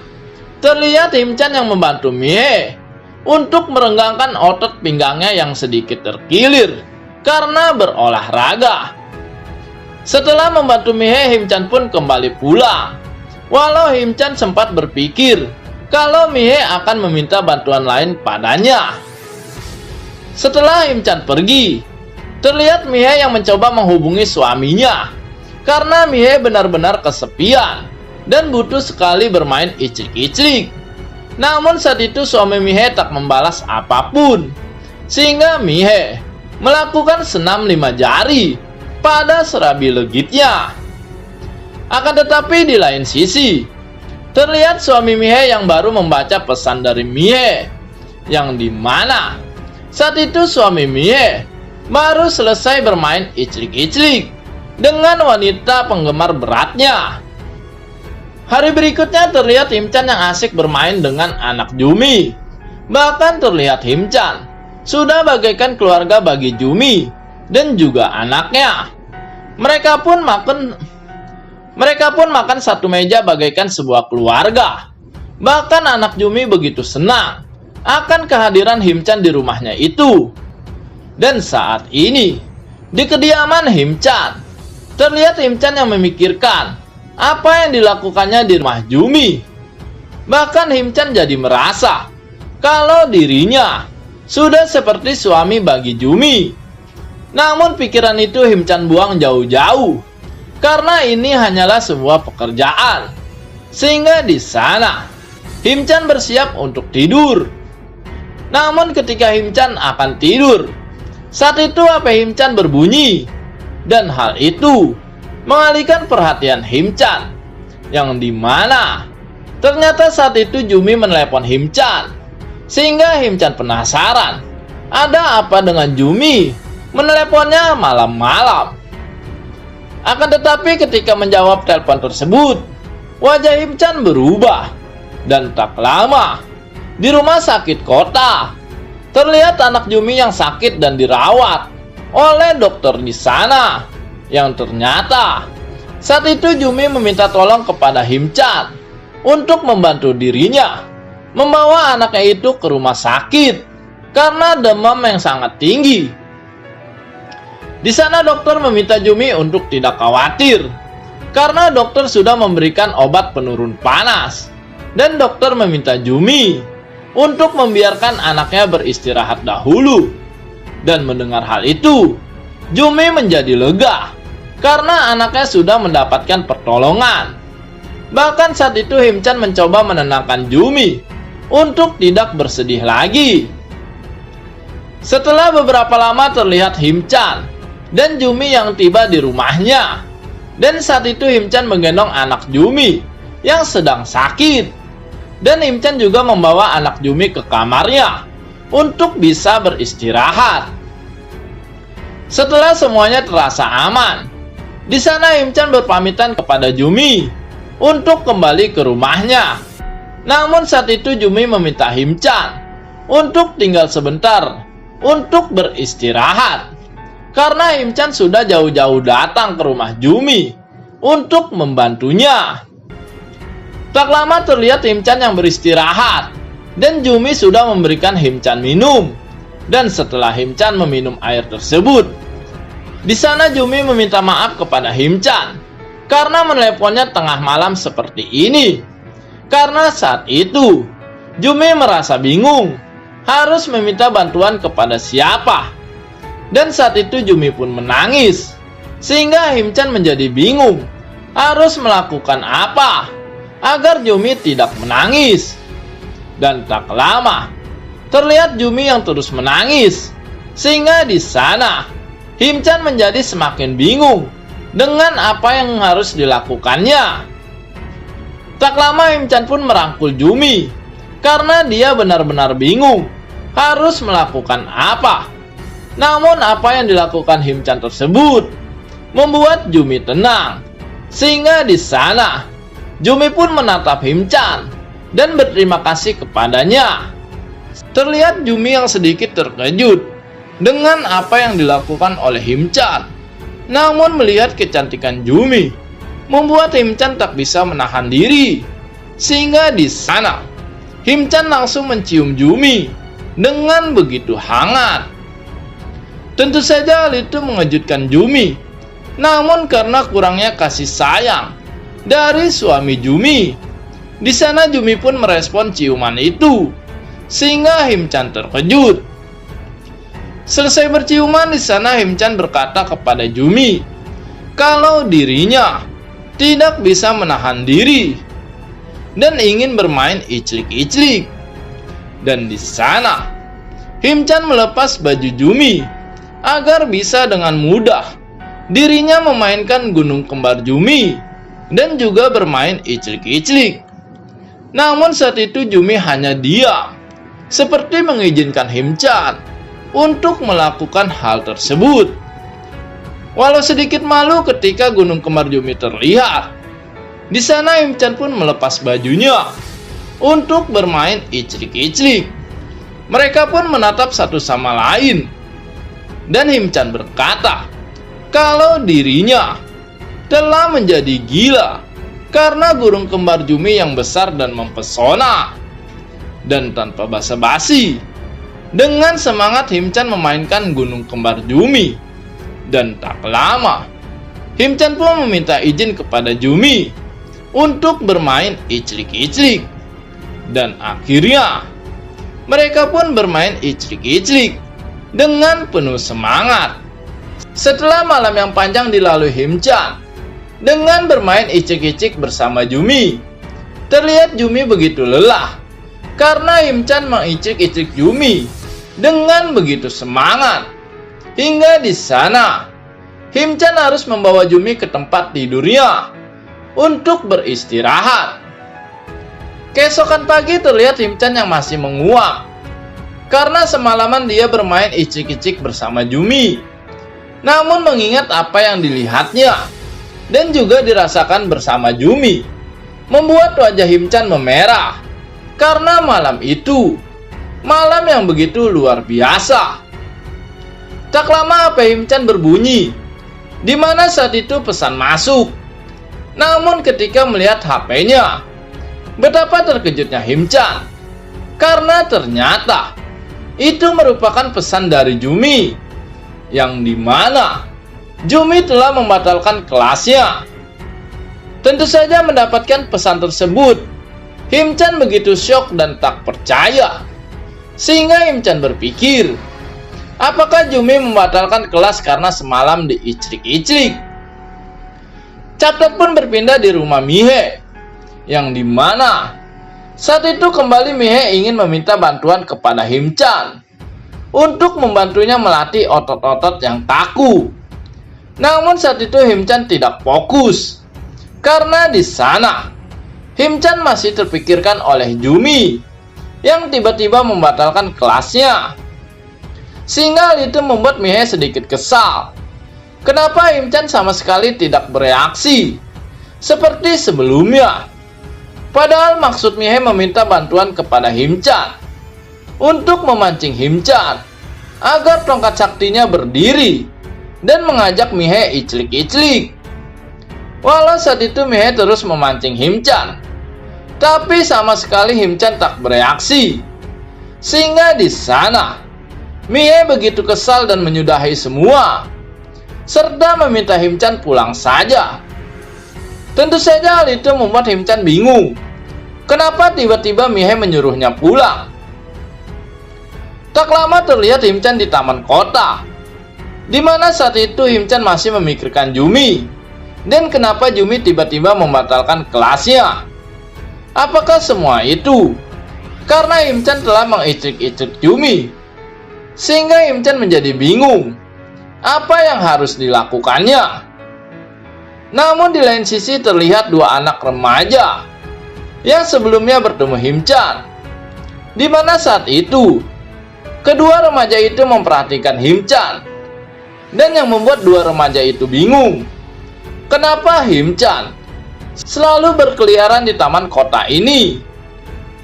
terlihat Himchan yang membantu Mihei untuk merenggangkan otot pinggangnya yang sedikit terkilir karena berolahraga. Setelah membantu Mihei, Himchan pun kembali pulang. Walau Himchan sempat berpikir kalau Mihei akan meminta bantuan lain padanya. Setelah Himchan pergi, terlihat Mihei yang mencoba menghubungi suaminya karena Mihei benar-benar kesepian dan butuh sekali bermain iclik-iclik. Namun saat itu suami Mihei tak membalas apapun, sehingga Mihei melakukan senam 5 jari pada serabi legitnya. Akan tetapi di lain sisi, terlihat suami Mihei yang baru membaca pesan dari Mihei, yang dimana saat itu suami Mihei baru selesai bermain iclik-iclik dengan wanita penggemar beratnya. Hari berikutnya terlihat Himchan yang asik bermain dengan anak Jumi. Bahkan terlihat Himchan sudah bagaikan keluarga bagi Jumi dan juga anaknya. Mereka pun makan satu meja bagaikan sebuah keluarga. Bahkan anak Jumi begitu senang akan kehadiran Himchan di rumahnya itu. Dan saat ini di kediaman Himchan, terlihat Himchan yang memikirkan apa yang dilakukannya di rumah Jumi. Bahkan Himchan jadi merasa kalau dirinya sudah seperti suami bagi Jumi. Namun pikiran itu Himchan buang jauh-jauh karena ini hanyalah sebuah pekerjaan. Sehingga di sana Himchan bersiap untuk tidur. Namun ketika Himchan akan tidur, saat itu HP Himchan berbunyi. Dan hal itu mengalihkan perhatian Himchan, yang dimana ternyata saat itu Jumi menelepon Himchan. Sehingga Himchan penasaran, ada apa dengan Jumi meneleponnya malam-malam. Akan tetapi ketika menjawab telepon tersebut, wajah Himchan berubah. Dan tak lama di rumah sakit kota, terlihat anak Jumi yang sakit dan dirawat oleh dokter di sana. Yang ternyata saat itu Jumi meminta tolong kepada Himchan untuk membantu dirinya membawa anaknya itu ke rumah sakit karena demam yang sangat tinggi. Di sana dokter meminta Jumi untuk tidak khawatir karena dokter sudah memberikan obat penurun panas. Dan dokter meminta Jumi untuk membiarkan anaknya beristirahat dahulu. Dan mendengar hal itu, Jumi menjadi lega karena anaknya sudah mendapatkan pertolongan. Bahkan saat itu Himchan mencoba menenangkan Jumi untuk tidak bersedih lagi. Setelah beberapa lama terlihat Himchan dan Jumi yang tiba di rumahnya. Dan saat itu Himchan menggendong anak Jumi yang sedang sakit. Dan Himchan juga membawa anak Jumi ke kamarnya untuk bisa beristirahat. Setelah semuanya terasa aman, di sana Himchan berpamitan kepada Jumi untuk kembali ke rumahnya. Namun saat itu Jumi meminta Himchan untuk tinggal sebentar untuk beristirahat, karena Himchan sudah jauh-jauh datang ke rumah Jumi untuk membantunya. Tak lama terlihat Himchan yang beristirahat, dan Jumi sudah memberikan Himchan minum. Dan setelah Himchan meminum air tersebut, di sana Jumi meminta maaf kepada Himchan karena meneleponnya tengah malam seperti ini. Karena saat itu Jumi merasa bingung harus meminta bantuan kepada siapa. Dan saat itu Jumi pun menangis, sehingga Himchan menjadi bingung harus melakukan apa agar Jumi tidak menangis. Dan tak lama terlihat Jumi yang terus menangis, sehingga di sana Himchan menjadi semakin bingung dengan apa yang harus dilakukannya. Tak lama Himchan pun merangkul Jumi karena dia benar-benar bingung harus melakukan apa. Namun apa yang dilakukan Himchan tersebut membuat Jumi tenang, sehingga di sana Jumi pun menatap Himchan dan berterima kasih kepadanya. Terlihat Jumi yang sedikit terkejut dengan apa yang dilakukan oleh Himchan. Namun melihat kecantikan Jumi membuat Himchan tak bisa menahan diri, sehingga di sana Himchan langsung mencium Jumi dengan begitu hangat. Tentu saja hal itu mengejutkan Jumi. Namun karena kurangnya kasih sayang dari suami Jumi, di sana Jumi pun merespon ciuman itu, sehingga Himchan terkejut. Selesai berciuman, di sana Himchan berkata kepada Jumi kalau dirinya tidak bisa menahan diri dan ingin bermain iclik-iclik. Dan di sana Himchan melepas baju Jumi agar bisa dengan mudah dirinya memainkan gunung kembar Jumi dan juga bermain iclik-iclik. Namun saat itu Jumi hanya diam, seperti mengizinkan Himchan untuk melakukan hal tersebut. Walau sedikit malu ketika gunung kembar Jumi terlihat, di sana Himchan pun melepas bajunya untuk bermain iclik-iclik. Mereka pun menatap satu sama lain, dan Himchan berkata kalau dirinya telah menjadi gila karena gunung kembar Jumi yang besar dan mempesona. Dan tanpa basa-basi, dengan semangat Himchan memainkan gunung kembar Jumi. Dan tak lama Himchan pun meminta izin kepada Jumi untuk bermain iclik-iclik. Dan akhirnya mereka pun bermain iclik-iclik dengan penuh semangat. Setelah malam yang panjang dilalui Himchan dengan bermain icik-icik bersama Jumi, terlihat Jumi begitu lelah karena Himchan mengicik-icik Jumi dengan begitu semangat. Hingga di sana Himchan harus membawa Jumi ke tempat tidurnya untuk beristirahat. Keesokan pagi terlihat Himchan yang masih menguap karena semalaman dia bermain icik-icik bersama Jumi. Namun mengingat apa yang dilihatnya dan juga dirasakan bersama Jumi, membuat wajah Himchan memerah karena malam itu malam yang begitu luar biasa. Tak lama HP Himchan berbunyi, di mana saat itu pesan masuk. Namun ketika melihat HP-nya, betapa terkejutnya Himchan karena ternyata itu merupakan pesan dari Jumi, yang dimana Jumi telah membatalkan kelasnya. Tentu saja mendapatkan pesan tersebut, Himchan begitu syok dan tak percaya, sehingga Himchan berpikir, apakah Jumi membatalkan kelas karena semalam diiclik-iclik? Captain pun berpindah di rumah Mihe, yang dimana saat itu kembali Mihe ingin meminta bantuan kepada Himchan untuk membantunya melatih otot-otot yang kaku. Namun saat itu Himchan tidak fokus karena di sana Him-chan masih terpikirkan oleh Jumi yang tiba-tiba membatalkan kelasnya. Sehingga hal itu membuat Mihei sedikit kesal. Kenapa Him-chan sama sekali tidak bereaksi seperti sebelumnya? Padahal maksud Mihei meminta bantuan kepada Him-chan untuk memancing Him-chan agar tongkat saktinya berdiri dan mengajak Mihei iclik-iclik. Walau saat itu Mihei terus memancing Him-chan, tapi sama sekali Him-chan tak bereaksi. Sehingga di sana Mihei begitu kesal dan menyudahi semua, serta meminta Him-chan pulang saja. Tentu saja hal itu membuat Him-chan bingung. Kenapa tiba-tiba Mihei menyuruhnya pulang? Tak lama terlihat Him-chan di taman kota, di mana saat itu Him-chan masih memikirkan Jumi. Dan kenapa Jumi tiba-tiba membatalkan kelasnya? Apakah semua itu karena Him-chan telah mengicik-icik Jumi? Sehingga Him-chan menjadi bingung apa yang harus dilakukannya. Namun di lain sisi terlihat dua anak remaja yang sebelumnya bertemu Him-chan, di mana saat itu kedua remaja itu memperhatikan Him-chan. Dan yang membuat dua remaja itu bingung, kenapa Him-chan selalu berkeliaran di taman kota ini?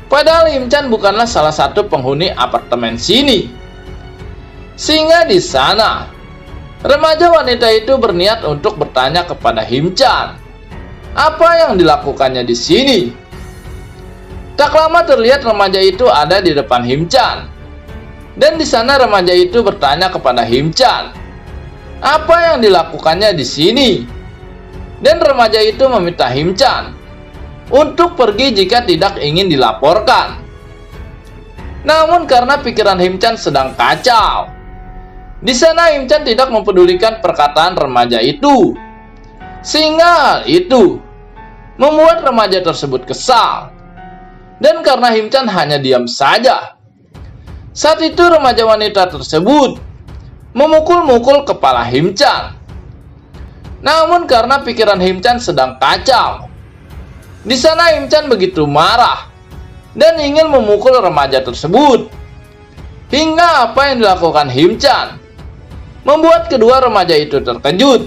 Padahal Him-chan bukanlah salah satu penghuni apartemen sini. Sehingga di sana remaja wanita itu berniat untuk bertanya kepada Him-chan apa yang dilakukannya di sini. Tak lama terlihat remaja itu ada di depan Him-chan. Dan di sana remaja itu bertanya kepada Him-chan apa yang dilakukannya di sini. Dan remaja itu meminta Him-chan untuk pergi jika tidak ingin dilaporkan. Namun karena pikiran Him-chan sedang kacau, di sana Him-chan tidak mempedulikan perkataan remaja itu. Sehingga hal itu membuat remaja tersebut kesal. Dan karena Him-chan hanya diam saja, saat itu remaja wanita tersebut memukul-mukul kepala Him-chan. Namun karena pikiran Him-chan sedang kacau, di sana Him-chan begitu marah dan ingin memukul remaja tersebut. Hingga apa yang dilakukan Him-chan membuat kedua remaja itu terkejut.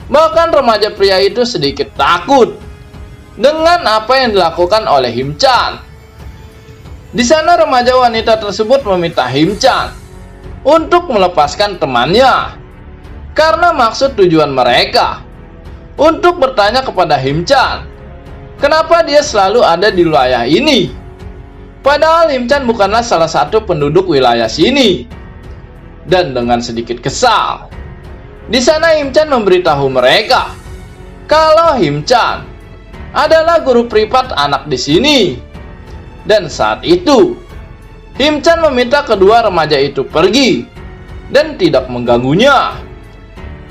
Bahkan remaja pria itu sedikit takut dengan apa yang dilakukan oleh Him-chan. Di sana remaja wanita tersebut meminta Him-chan untuk melepaskan temannya, karena maksud tujuan mereka untuk bertanya kepada Him-chan kenapa dia selalu ada di wilayah ini. Padahal Him-chan bukanlah salah satu penduduk wilayah sini. Dan dengan sedikit kesal, di sana Him-chan memberitahu mereka kalau Him-chan adalah guru privat anak di sini. Dan saat itu Him-chan meminta kedua remaja itu pergi dan tidak mengganggunya,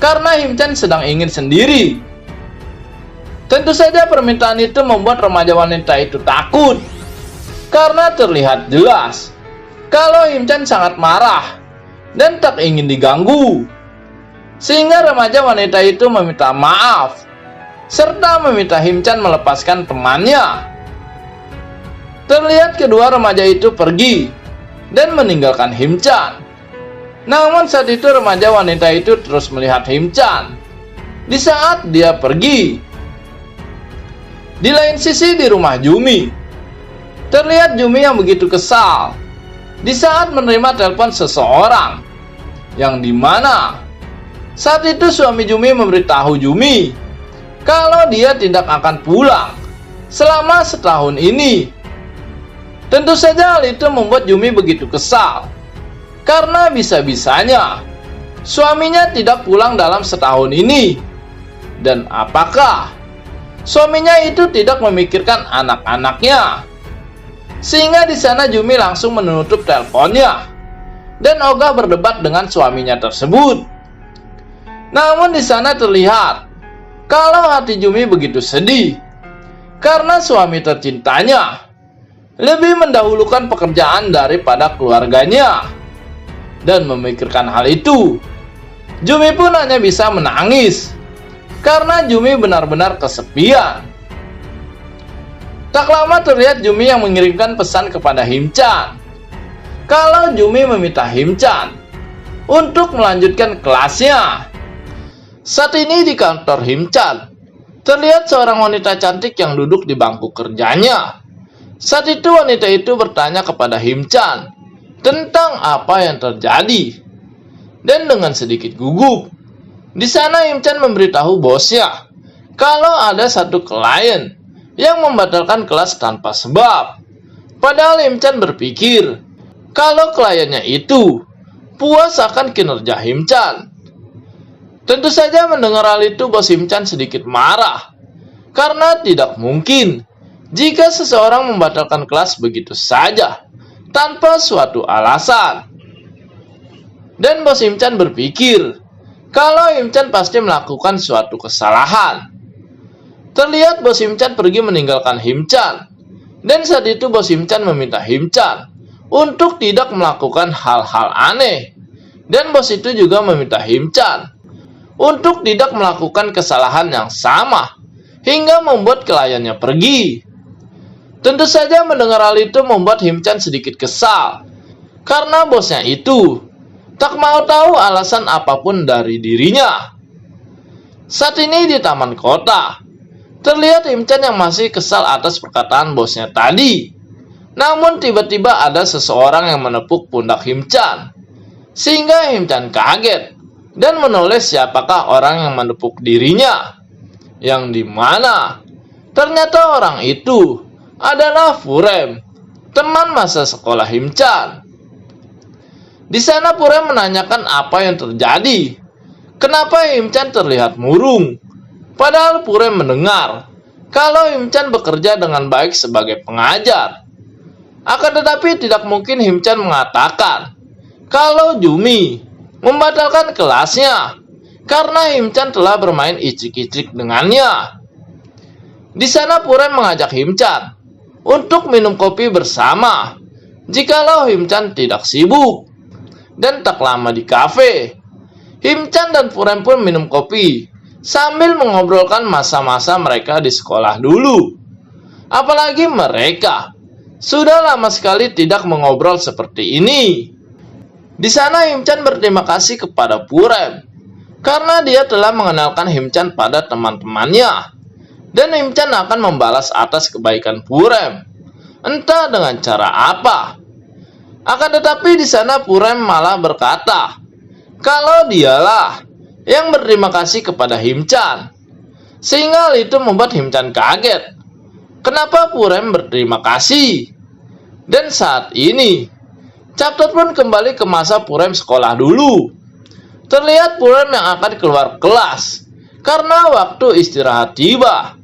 karena Him-chan sedang ingin sendiri. Tentu saja permintaan itu membuat remaja wanita itu takut, karena terlihat jelas kalau Him-chan sangat marah dan tak ingin diganggu. Sehingga remaja wanita itu meminta maaf serta meminta Him-chan melepaskan temannya. Terlihat kedua remaja itu pergi dan meninggalkan Him-chan. Namun saat itu remaja wanita itu terus melihat Him-chan di saat dia pergi. Di lain sisi di rumah Jumi, terlihat Jumi yang begitu kesal di saat menerima telepon seseorang, yang dimana saat itu suami Jumi memberitahu Jumi kalau dia tidak akan pulang selama setahun ini. Tentu saja hal itu membuat Jumi begitu kesal, karena bisa-bisanya suaminya tidak pulang dalam setahun ini. Dan apakah suaminya itu tidak memikirkan anak-anaknya? Sehingga di sana Jumi langsung menutup teleponnya dan ogah berdebat dengan suaminya tersebut. Namun di sana terlihat kalau hati Jumi begitu sedih karena suami tercintanya lebih mendahulukan pekerjaan daripada keluarganya. Dan memikirkan hal itu, Jumi pun hanya bisa menangis karena Jumi benar-benar kesepian. Tak lama terlihat Jumi yang mengirimkan pesan kepada Him-chan. Kalau Jumi meminta Him-chan untuk melanjutkan kelasnya. Saat ini di kantor Him-chan, terlihat seorang wanita cantik yang duduk di bangku kerjanya. Saat itu wanita itu bertanya kepada Him-chan tentang apa yang terjadi. Dan dengan sedikit gugup, di sana Him-chan memberitahu bosnya kalau ada satu klien yang membatalkan kelas tanpa sebab. Padahal Him-chan berpikir kalau kliennya itu puas akan kinerja Him-chan. Tentu saja mendengar hal itu bos Him-chan sedikit marah, karena tidak mungkin jika seseorang membatalkan kelas begitu saja tanpa suatu alasan. Dan bos Him-chan berpikir kalau Him-chan pasti melakukan suatu kesalahan. Terlihat bos Him-chan pergi meninggalkan Him-chan, dan saat itu bos Him-chan meminta Him-chan untuk tidak melakukan hal-hal aneh. Dan bos itu juga meminta Him-chan untuk tidak melakukan kesalahan yang sama hingga membuat kliennya pergi. Tentu saja mendengar hal itu membuat Him-chan sedikit kesal, karena bosnya itu tak mau tahu alasan apapun dari dirinya. Saat ini di taman kota, terlihat Him-chan yang masih kesal atas perkataan bosnya tadi. Namun tiba-tiba ada seseorang yang menepuk pundak Him-chan, sehingga Him-chan kaget dan menoleh siapakah orang yang menepuk dirinya. Yang dimana ternyata orang itu adalah Furem, teman masa sekolah Him-chan. Di sana Furem menanyakan apa yang terjadi. Kenapa Him-chan terlihat murung? Padahal Furem mendengar kalau Him-chan bekerja dengan baik sebagai pengajar. Akan tetapi tidak mungkin Him-chan mengatakan kalau Jumi membatalkan kelasnya karena Him-chan telah bermain icik-icik dengannya. Di sana Furem mengajak Him-chan untuk minum kopi bersama jikalau Him-chan tidak sibuk. Dan tak lama di kafe, Him-chan dan Furem pun minum kopi sambil mengobrolkan masa-masa mereka di sekolah dulu. Apalagi mereka sudah lama sekali tidak mengobrol seperti ini. Di sana Him-chan berterima kasih kepada Furem karena dia telah mengenalkan Him-chan pada teman-temannya. Dan Him-chan akan membalas atas kebaikan Furem, entah dengan cara apa. Akan tetapi di sana Furem malah berkata kalau dialah yang berterima kasih kepada Him-chan. Sehingga hal itu membuat Him-chan kaget. Kenapa Furem berterima kasih? Dan saat ini chapter pun kembali ke masa Furem sekolah dulu. Terlihat Furem yang akan keluar kelas karena waktu istirahat tiba.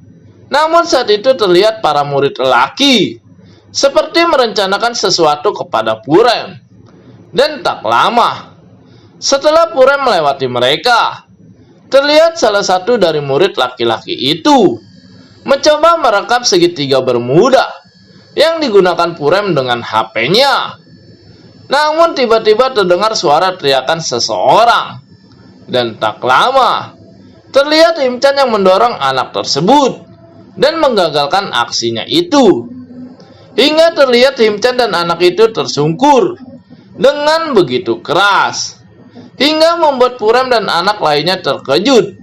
Namun saat itu terlihat para murid lelaki seperti merencanakan sesuatu kepada Furem. Dan tak lama setelah Furem melewati mereka, terlihat salah satu dari murid laki-laki itu mencoba merekam segitiga bermuda yang digunakan Furem dengan HP-nya. Namun tiba-tiba terdengar suara teriakan seseorang. Dan tak lama terlihat Him-chan yang mendorong anak tersebut dan menggagalkan aksinya itu. Hingga terlihat Him-chan dan anak itu tersungkur dengan begitu keras, hingga membuat Furem dan anak lainnya terkejut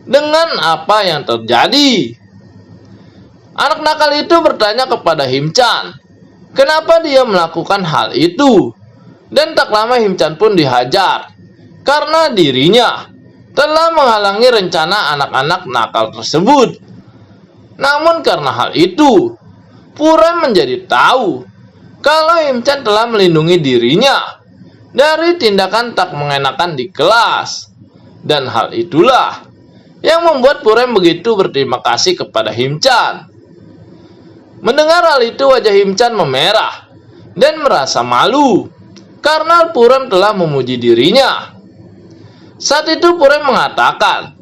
dengan apa yang terjadi. Anak nakal itu bertanya kepada Him-chan kenapa dia melakukan hal itu. Dan tak lama Him-chan pun dihajar karena dirinya telah menghalangi rencana anak-anak nakal tersebut. Namun karena hal itu, Furem menjadi tahu kalau Him-chan telah melindungi dirinya dari tindakan tak mengenakan di kelas. Dan hal itulah yang membuat Furem begitu berterima kasih kepada Him-chan. Mendengar hal itu wajah Him-chan memerah dan merasa malu karena Furem telah memuji dirinya. Saat itu Furem mengatakan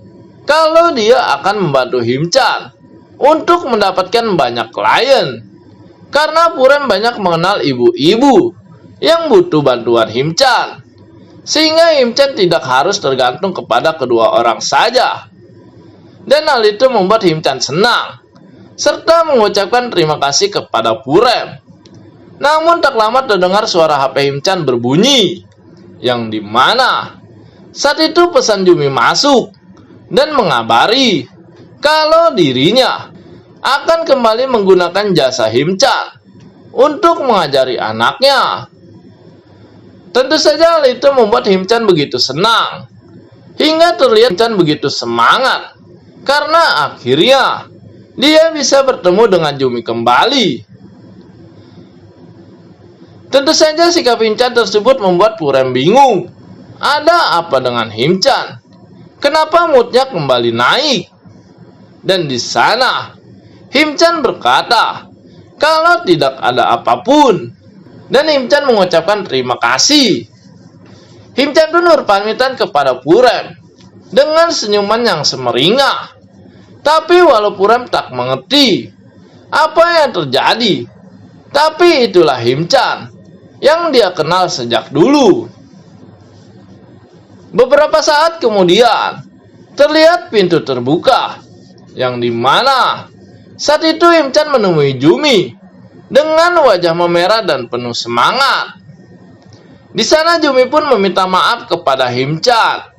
kalau dia akan membantu Him-chan untuk mendapatkan banyak klien. Karena Furem banyak mengenal ibu-ibu yang butuh bantuan Him-chan, sehingga Him-chan tidak harus tergantung kepada kedua orang saja. Dan hal itu membuat Him-chan senang serta mengucapkan terima kasih kepada Purem. Namun tak lama terdengar suara HP Himchan berbunyi, yang dimana saat itu pesan Jumi masuk dan mengabari kalau dirinya akan kembali menggunakan jasa Himchan untuk mengajari anaknya. Tentu saja hal itu membuat Himchan begitu senang, hingga terlihat Himchan begitu semangat karena akhirnya dia bisa bertemu dengan Jumi kembali. Tentu saja sikap Himchan tersebut membuat Purem bingung. Ada apa dengan Himchan? Kenapa moodnya kembali naik? Dan di sana Himchan berkata kalau tidak ada apapun, dan Himchan mengucapkan terima kasih. Himchan pun berpamitan kepada Purem dengan senyuman yang semeringah. Tapi walau Purem tak mengerti apa yang terjadi, tapi itulah Himchan yang dia kenal sejak dulu. Beberapa saat kemudian terlihat pintu terbuka, yang dimana saat itu Himchan menemui Jumi dengan wajah memerah dan penuh semangat. Di sana Jumi pun meminta maaf kepada Himchan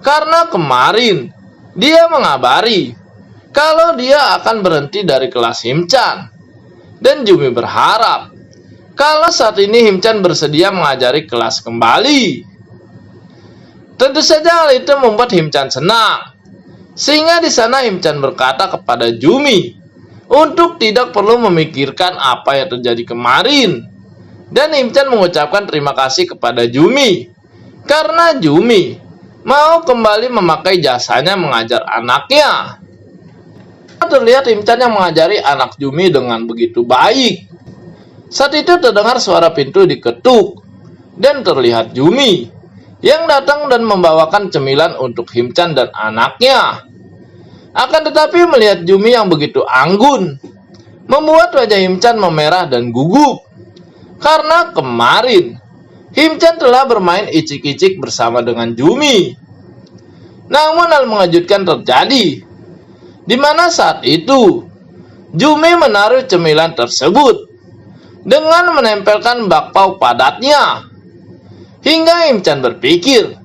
karena kemarin dia mengabari kalau dia akan berhenti dari kelas Himchan, dan Jumi berharap kalau saat ini Himchan bersedia mengajari kelas kembali. Tentu saja hal itu membuat Himchan senang, sehingga di sana Himchan berkata kepada Jumi untuk tidak perlu memikirkan apa yang terjadi kemarin, dan Himchan mengucapkan terima kasih kepada Jumi karena Jumi mau kembali memakai jasanya mengajar anaknya. Terlihat Himchan yang mengajari anak Jumi dengan begitu baik. Saat itu terdengar suara pintu diketuk, dan terlihat Jumi yang datang dan membawakan cemilan untuk Himchan dan anaknya. Akan tetapi melihat Jumi yang begitu anggun, membuat wajah Himchan memerah dan gugup. Karena kemarin Himchan telah bermain icik-icik bersama dengan Jumi. Namun hal mengejutkan terjadi, di mana saat itu Jumi menaruh cemilan tersebut dengan menempelkan bakpao padatnya. Hingga Himchan berpikir,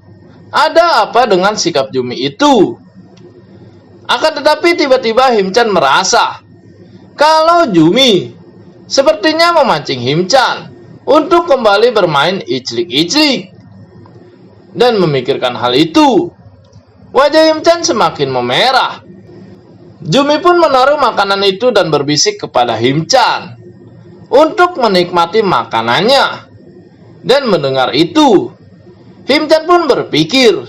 ada apa dengan sikap Jumi itu? Akan tetapi tiba-tiba Himchan merasa kalau Jumi sepertinya memancing Himchan untuk kembali bermain iclik-iclik. Dan memikirkan hal itu, wajah Himchan semakin memerah. Jumi pun menaruh makanan itu dan berbisik kepada Himchan untuk menikmati makanannya. Dan mendengar itu, Himchan pun berpikir,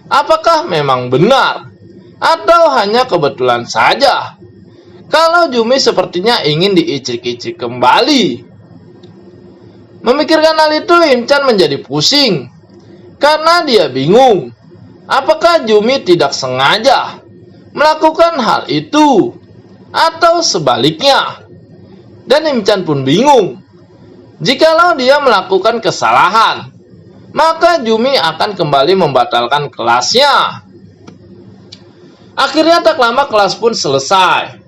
apakah memang benar atau hanya kebetulan saja kalau Jumi sepertinya ingin diicik-icik kembali. Memikirkan hal itu, Himchan menjadi pusing karena dia bingung apakah Jumi tidak sengaja melakukan hal itu atau sebaliknya. Dan Himchan pun bingung, jikalau dia melakukan kesalahan, maka Jumi akan kembali membatalkan kelasnya. Akhirnya tak lama kelas pun selesai,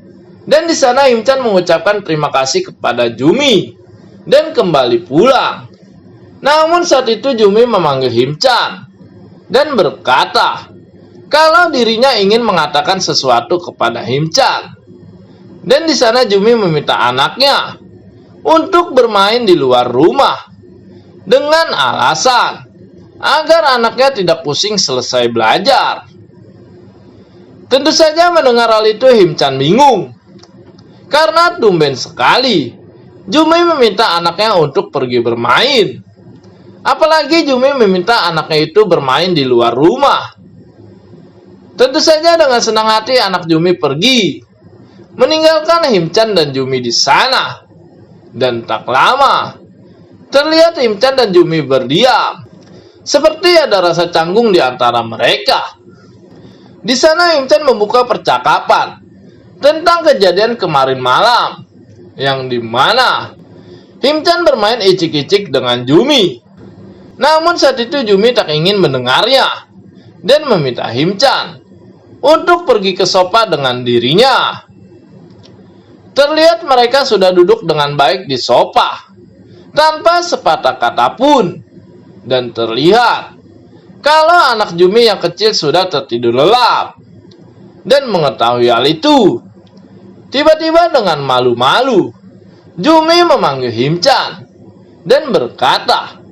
dan di sana Himchan mengucapkan terima kasih kepada Jumi dan kembali pulang. Namun saat itu Jumi memanggil Himchan dan berkata kalau dirinya ingin mengatakan sesuatu kepada Himchan. Dan di sana Jumi meminta anaknya untuk bermain di luar rumah dengan alasan agar anaknya tidak pusing selesai belajar. Tentu saja mendengar hal itu Himchan bingung, karena tumben sekali Jumi meminta anaknya untuk pergi bermain. Apalagi Jumi meminta anaknya itu bermain di luar rumah. Tentu saja dengan senang hati anak Jumi pergi, meninggalkan Himchan dan Jumi di sana. Dan tak lama, terlihat Himchan dan Jumi berdiam, seperti ada rasa canggung di antara mereka. Di sana Himchan membuka percakapan tentang kejadian kemarin malam, yang dimana Himchan bermain icik-icik dengan Jumi. Namun saat itu Jumi tak ingin mendengarnya dan meminta Himchan untuk pergi ke sofa dengan dirinya. Terlihat mereka sudah duduk dengan baik di sofa, tanpa sepatah kata pun. Dan terlihat kalau anak Jumi yang kecil sudah tertidur lelap. Dan mengetahui hal itu, tiba-tiba dengan malu-malu, Jumi memanggil Himchan dan berkata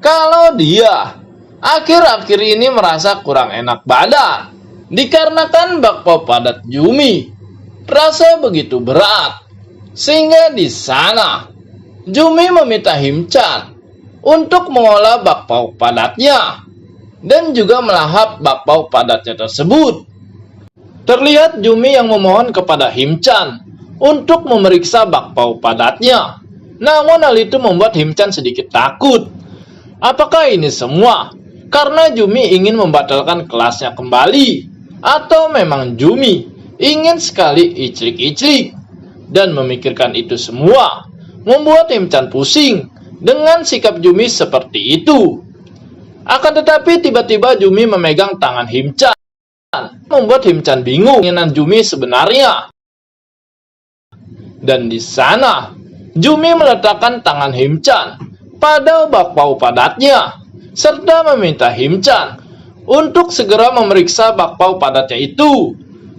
kalau dia akhir-akhir ini merasa kurang enak badan dikarenakan bakpao padat Jumi rasa begitu berat, sehingga di sana Jumi meminta Himchan untuk mengolah bakpao padatnya dan juga melahap bakpao padatnya tersebut. Terlihat Jumi yang memohon kepada Himchan untuk memeriksa bakpao padatnya. Namun hal itu membuat Himchan sedikit takut. Apakah ini semua karena Jumi ingin membatalkan kelasnya kembali? Atau memang Jumi ingin sekali iclik-iclik? Dan memikirkan itu semua membuat Himchan pusing dengan sikap Jumi seperti itu. Akan tetapi tiba-tiba Jumi memegang tangan Himchan, membuat Himchan bingung keinginan Jumi sebenarnya. Dan di sana Jumi meletakkan tangan Himchan pada bakpao padatnya serta meminta Himchan untuk segera memeriksa bakpao padatnya itu.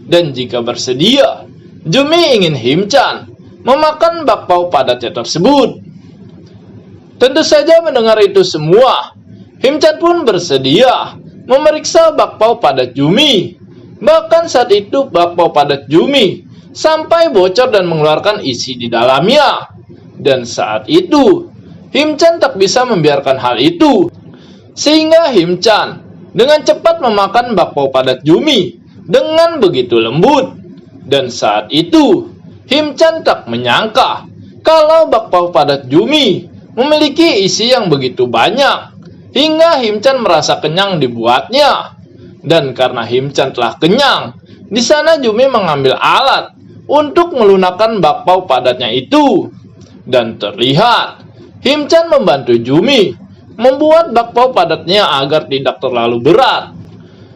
Dan jika bersedia, Jumi ingin Himchan memakan bakpao padatnya tersebut. Tentu saja mendengar itu semua, Himchan pun bersedia memeriksa bakpao padat Jumi. Bahkan saat itu bakpao padat Jumi sampai bocor dan mengeluarkan isi di dalamnya. Dan saat itu Himchan tak bisa membiarkan hal itu, sehingga Himchan dengan cepat memakan bakpao padat Jumi dengan begitu lembut. Dan saat itu Himchan tak menyangka kalau bakpao padat Jumi memiliki isi yang begitu banyak, hingga Himchan merasa kenyang dibuatnya. Dan karena Himchan telah kenyang, di sana Jumi mengambil alat untuk melunakkan bakpao padatnya itu. Dan terlihat Himchan membantu Jumi membuat bakpao padatnya agar tidak terlalu berat.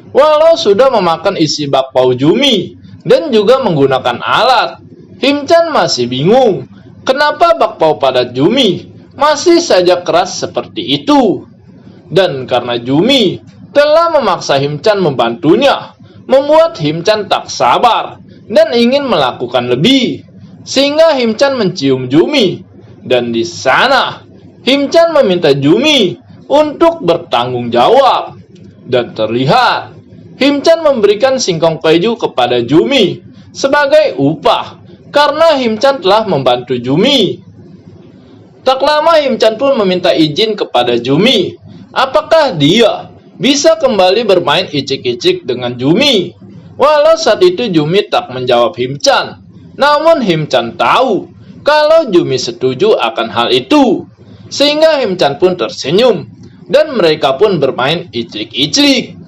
Walau sudah memakan isi bakpao Jumi dan juga menggunakan alat, Himchan masih bingung kenapa bakpao padat Jumi masih saja keras seperti itu. Dan karena Jumi telah memaksa Himchan membantunya, membuat Himchan tak sabar dan ingin melakukan lebih, sehingga Himchan mencium Jumi. Dan di sana Himchan meminta Jumi untuk bertanggung jawab. Dan terlihat Himchan memberikan singkong keju kepada Jumi sebagai upah karena Himchan telah membantu Jumi. Tak lama Himchan pun meminta izin kepada Jumi apakah dia bisa kembali bermain icik-icik dengan Jumi. Walau saat itu Jumi tak menjawab Himchan, namun Himchan tahu kalau Jumi setuju akan hal itu, sehingga Himchan pun tersenyum dan mereka pun bermain icik-icik.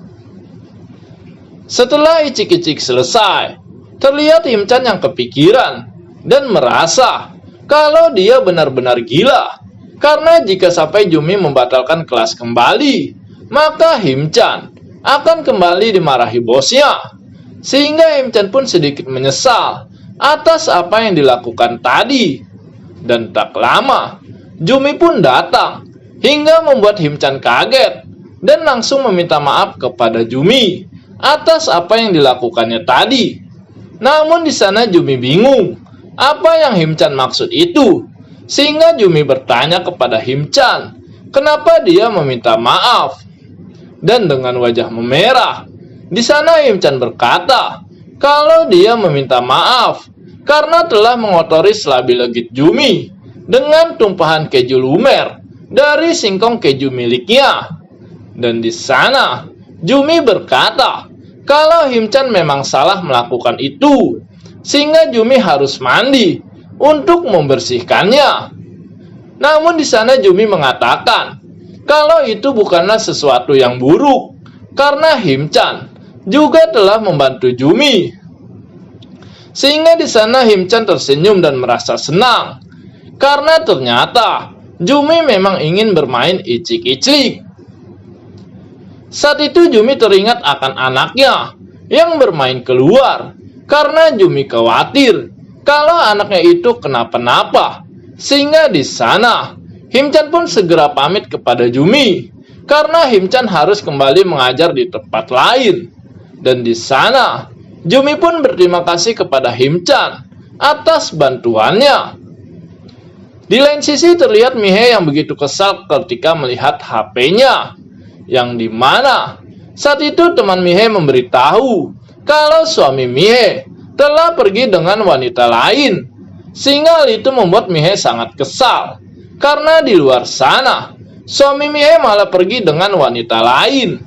Setelah icik-icik selesai, terlihat Himchan yang kepikiran dan merasa kalau dia benar-benar gila, karena jika sampai Jumi membatalkan kelas kembali, maka Himchan akan kembali dimarahi bosnya. Sehingga Himchan pun sedikit menyesal atas apa yang dilakukan tadi. Dan tak lama Jumi pun datang, hingga membuat Himchan kaget dan langsung meminta maaf kepada Jumi atas apa yang dilakukannya tadi. Namun di sana Jumi bingung apa yang Himchan maksud itu, sehingga Jumi bertanya kepada Himchan kenapa dia meminta maaf. Dan dengan wajah memerah, di sana Himchan berkata kalau dia meminta maaf karena telah mengotori selabi legit Jumi dengan tumpahan keju lumer dari singkong keju miliknya. Dan di sana Jumi berkata kalau Himchan memang salah melakukan itu, sehingga Jumi harus mandi untuk membersihkannya. Namun di sana Jumi mengatakan kalau itu bukanlah sesuatu yang buruk, karena Himchan juga telah membantu Jumi. Sehingga di sana Himchan tersenyum dan merasa senang, karena ternyata Jumi memang ingin bermain icik-icik. Saat itu Jumi teringat akan anaknya yang bermain keluar, karena Jumi khawatir kalau anaknya itu kenapa-napa. Sehingga di sana, Himchan pun segera pamit kepada Jumi, karena Himchan harus kembali mengajar di tempat lain. Dan di sana, Jumi pun berterima kasih kepada Himchan atas bantuannya. Di lain sisi terlihat Mihei yang begitu kesal ketika melihat HP-nya, yang dimana saat itu teman Mihei memberitahu kalau suami Mihei telah pergi dengan wanita lain, sehingga hal itu membuat Mihei sangat kesal, karena di luar sana suami Mihei malah pergi dengan wanita lain.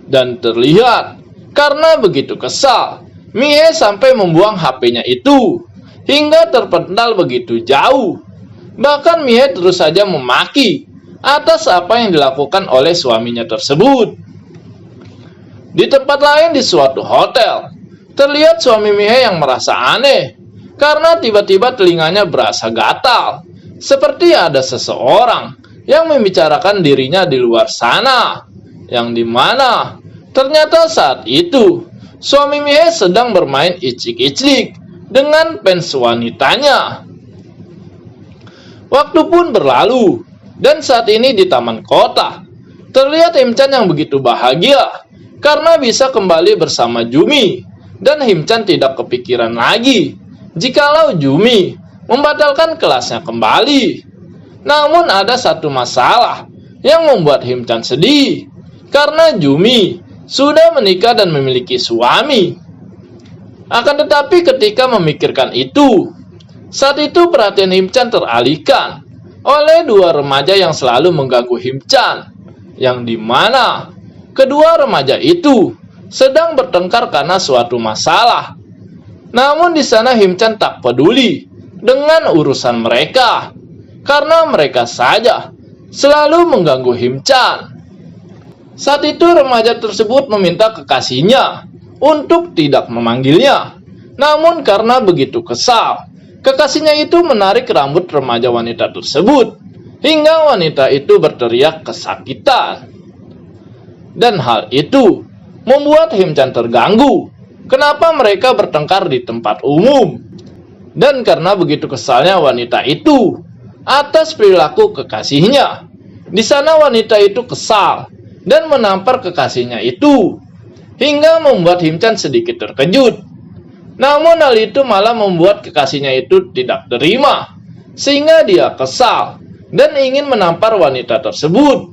Dan terlihat karena begitu kesal, Mihei sampai membuang HP-nya itu hingga terpental begitu jauh. Bahkan Mihei terus saja memaki atas apa yang dilakukan oleh suaminya tersebut. Di tempat lain di suatu hotel, terlihat suami Mihei yang merasa aneh karena tiba-tiba telinganya berasa gatal, seperti ada seseorang yang membicarakan dirinya di luar sana, yang dimana ternyata saat itu suami Mihei sedang bermain icik-icik dengan fans wanitanya. Waktu pun berlalu, dan saat ini di taman kota, terlihat Himchan yang begitu bahagia karena bisa kembali bersama Jumi, dan Himchan tidak kepikiran lagi jikalau Jumi membatalkan kelasnya kembali. Namun ada satu masalah yang membuat Himchan sedih, karena Jumi sudah menikah dan memiliki suami. Akan tetapi ketika memikirkan itu, saat itu perhatian Himchan teralihkan oleh dua remaja yang selalu mengganggu Himchan, yang dimana kedua remaja itu sedang bertengkar karena suatu masalah. Namun di sana Himchan tak peduli dengan urusan mereka, karena mereka saja selalu mengganggu Himchan. Saat itu remaja tersebut meminta kekasihnya untuk tidak memanggilnya. Namun karena begitu kesal, kekasihnya itu menarik rambut remaja wanita tersebut hingga wanita itu berteriak kesakitan. Dan hal itu membuat Himchan terganggu. Kenapa mereka bertengkar di tempat umum? Dan karena begitu kesalnya wanita itu atas perilaku kekasihnya, di sana wanita itu kesal dan menampar kekasihnya itu hingga membuat Himchan sedikit terkejut. Namun hal itu malah membuat kekasihnya itu tidak terima, sehingga dia kesal dan ingin menampar wanita tersebut.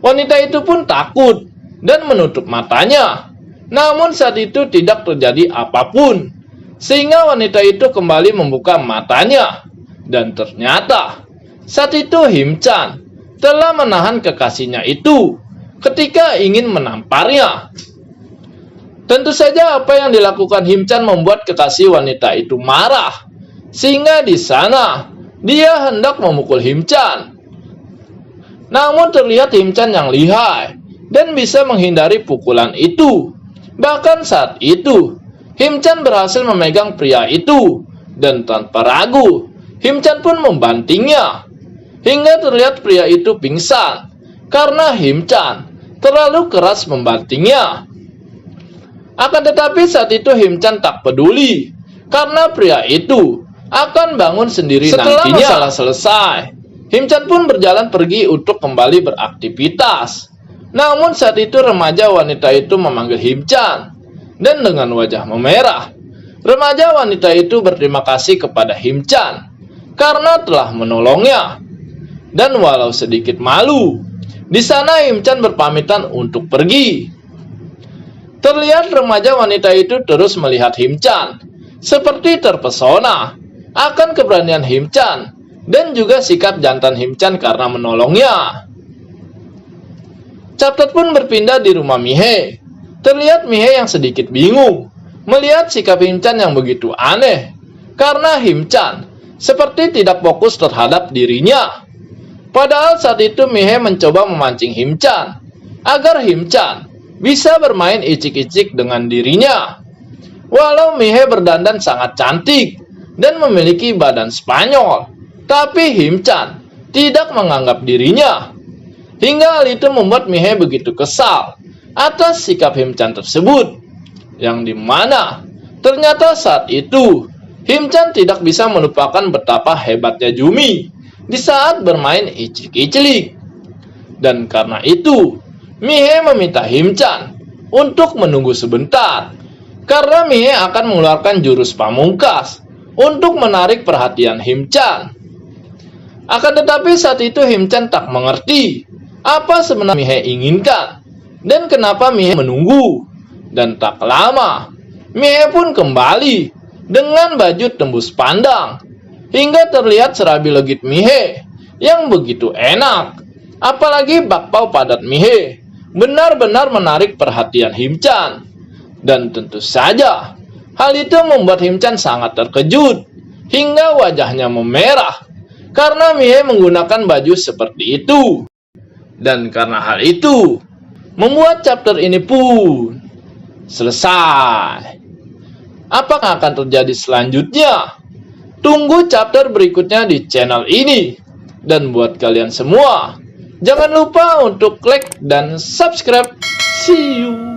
Wanita itu pun takut dan menutup matanya. Namun saat itu tidak terjadi apapun, sehingga wanita itu kembali membuka matanya. Dan ternyata saat itu Himchan telah menahan kekasihnya itu ketika ingin menamparnya. Tentu saja apa yang dilakukan Himchan membuat kekasih wanita itu marah, sehingga di sana dia hendak memukul Himchan. Namun terlihat Himchan yang lihai dan bisa menghindari pukulan itu. Bahkan saat itu Himchan berhasil memegang pria itu, dan tanpa ragu Himchan pun membantingnya hingga terlihat pria itu pingsan karena Himchan terlalu keras membantingnya. Akan tetapi saat itu Himchan tak peduli, karena pria itu akan bangun sendiri nantinya. Setelah masalah selesai, Himchan pun berjalan pergi untuk kembali beraktivitas. Namun saat itu remaja wanita itu memanggil Himchan, dan dengan wajah memerah, remaja wanita itu berterima kasih kepada Himchan karena telah menolongnya. Dan walau sedikit malu, di sana Himchan berpamitan untuk pergi. Terlihat remaja wanita itu terus melihat Himchan, seperti terpesona akan keberanian Himchan dan juga sikap jantan Himchan karena menolongnya. Chapter pun berpindah di rumah Mihei. Terlihat Mihei yang sedikit bingung melihat sikap Himchan yang begitu aneh, karena Himchan seperti tidak fokus terhadap dirinya. Padahal saat itu Mihei mencoba memancing Himchan agar Himchan bisa bermain icik-icik dengan dirinya. Walau Mihei berdandan sangat cantik dan memiliki badan Spanyol, tapi Himchan tidak menganggap dirinya. Hingga hal itu membuat Mihei begitu kesal atas sikap Himchan tersebut, yang dimana ternyata saat itu Him-chan tidak bisa melupakan betapa hebatnya Jumi di saat bermain icik-icilik. Dan karena itu, Mihei meminta Him-chan untuk menunggu sebentar, karena Mihei akan mengeluarkan jurus pamungkas untuk menarik perhatian Him-chan. Akan tetapi saat itu Him-chan tak mengerti apa sebenarnya Mihei inginkan dan kenapa Mihei menunggu. Dan tak lama, Mihei pun kembali dengan baju tembus pandang hingga terlihat serabi legit Mihei yang begitu enak. Apalagi bakpao padat Mihei benar-benar menarik perhatian Him-chan. Dan tentu saja, hal itu membuat Him-chan sangat terkejut hingga wajahnya memerah karena Mihei menggunakan baju seperti itu. Dan karena hal itu, membuat chapter ini pun selesai. Apa akan terjadi selanjutnya? Tunggu chapter berikutnya di channel ini. Dan buat kalian semua, jangan lupa untuk like dan subscribe. See you.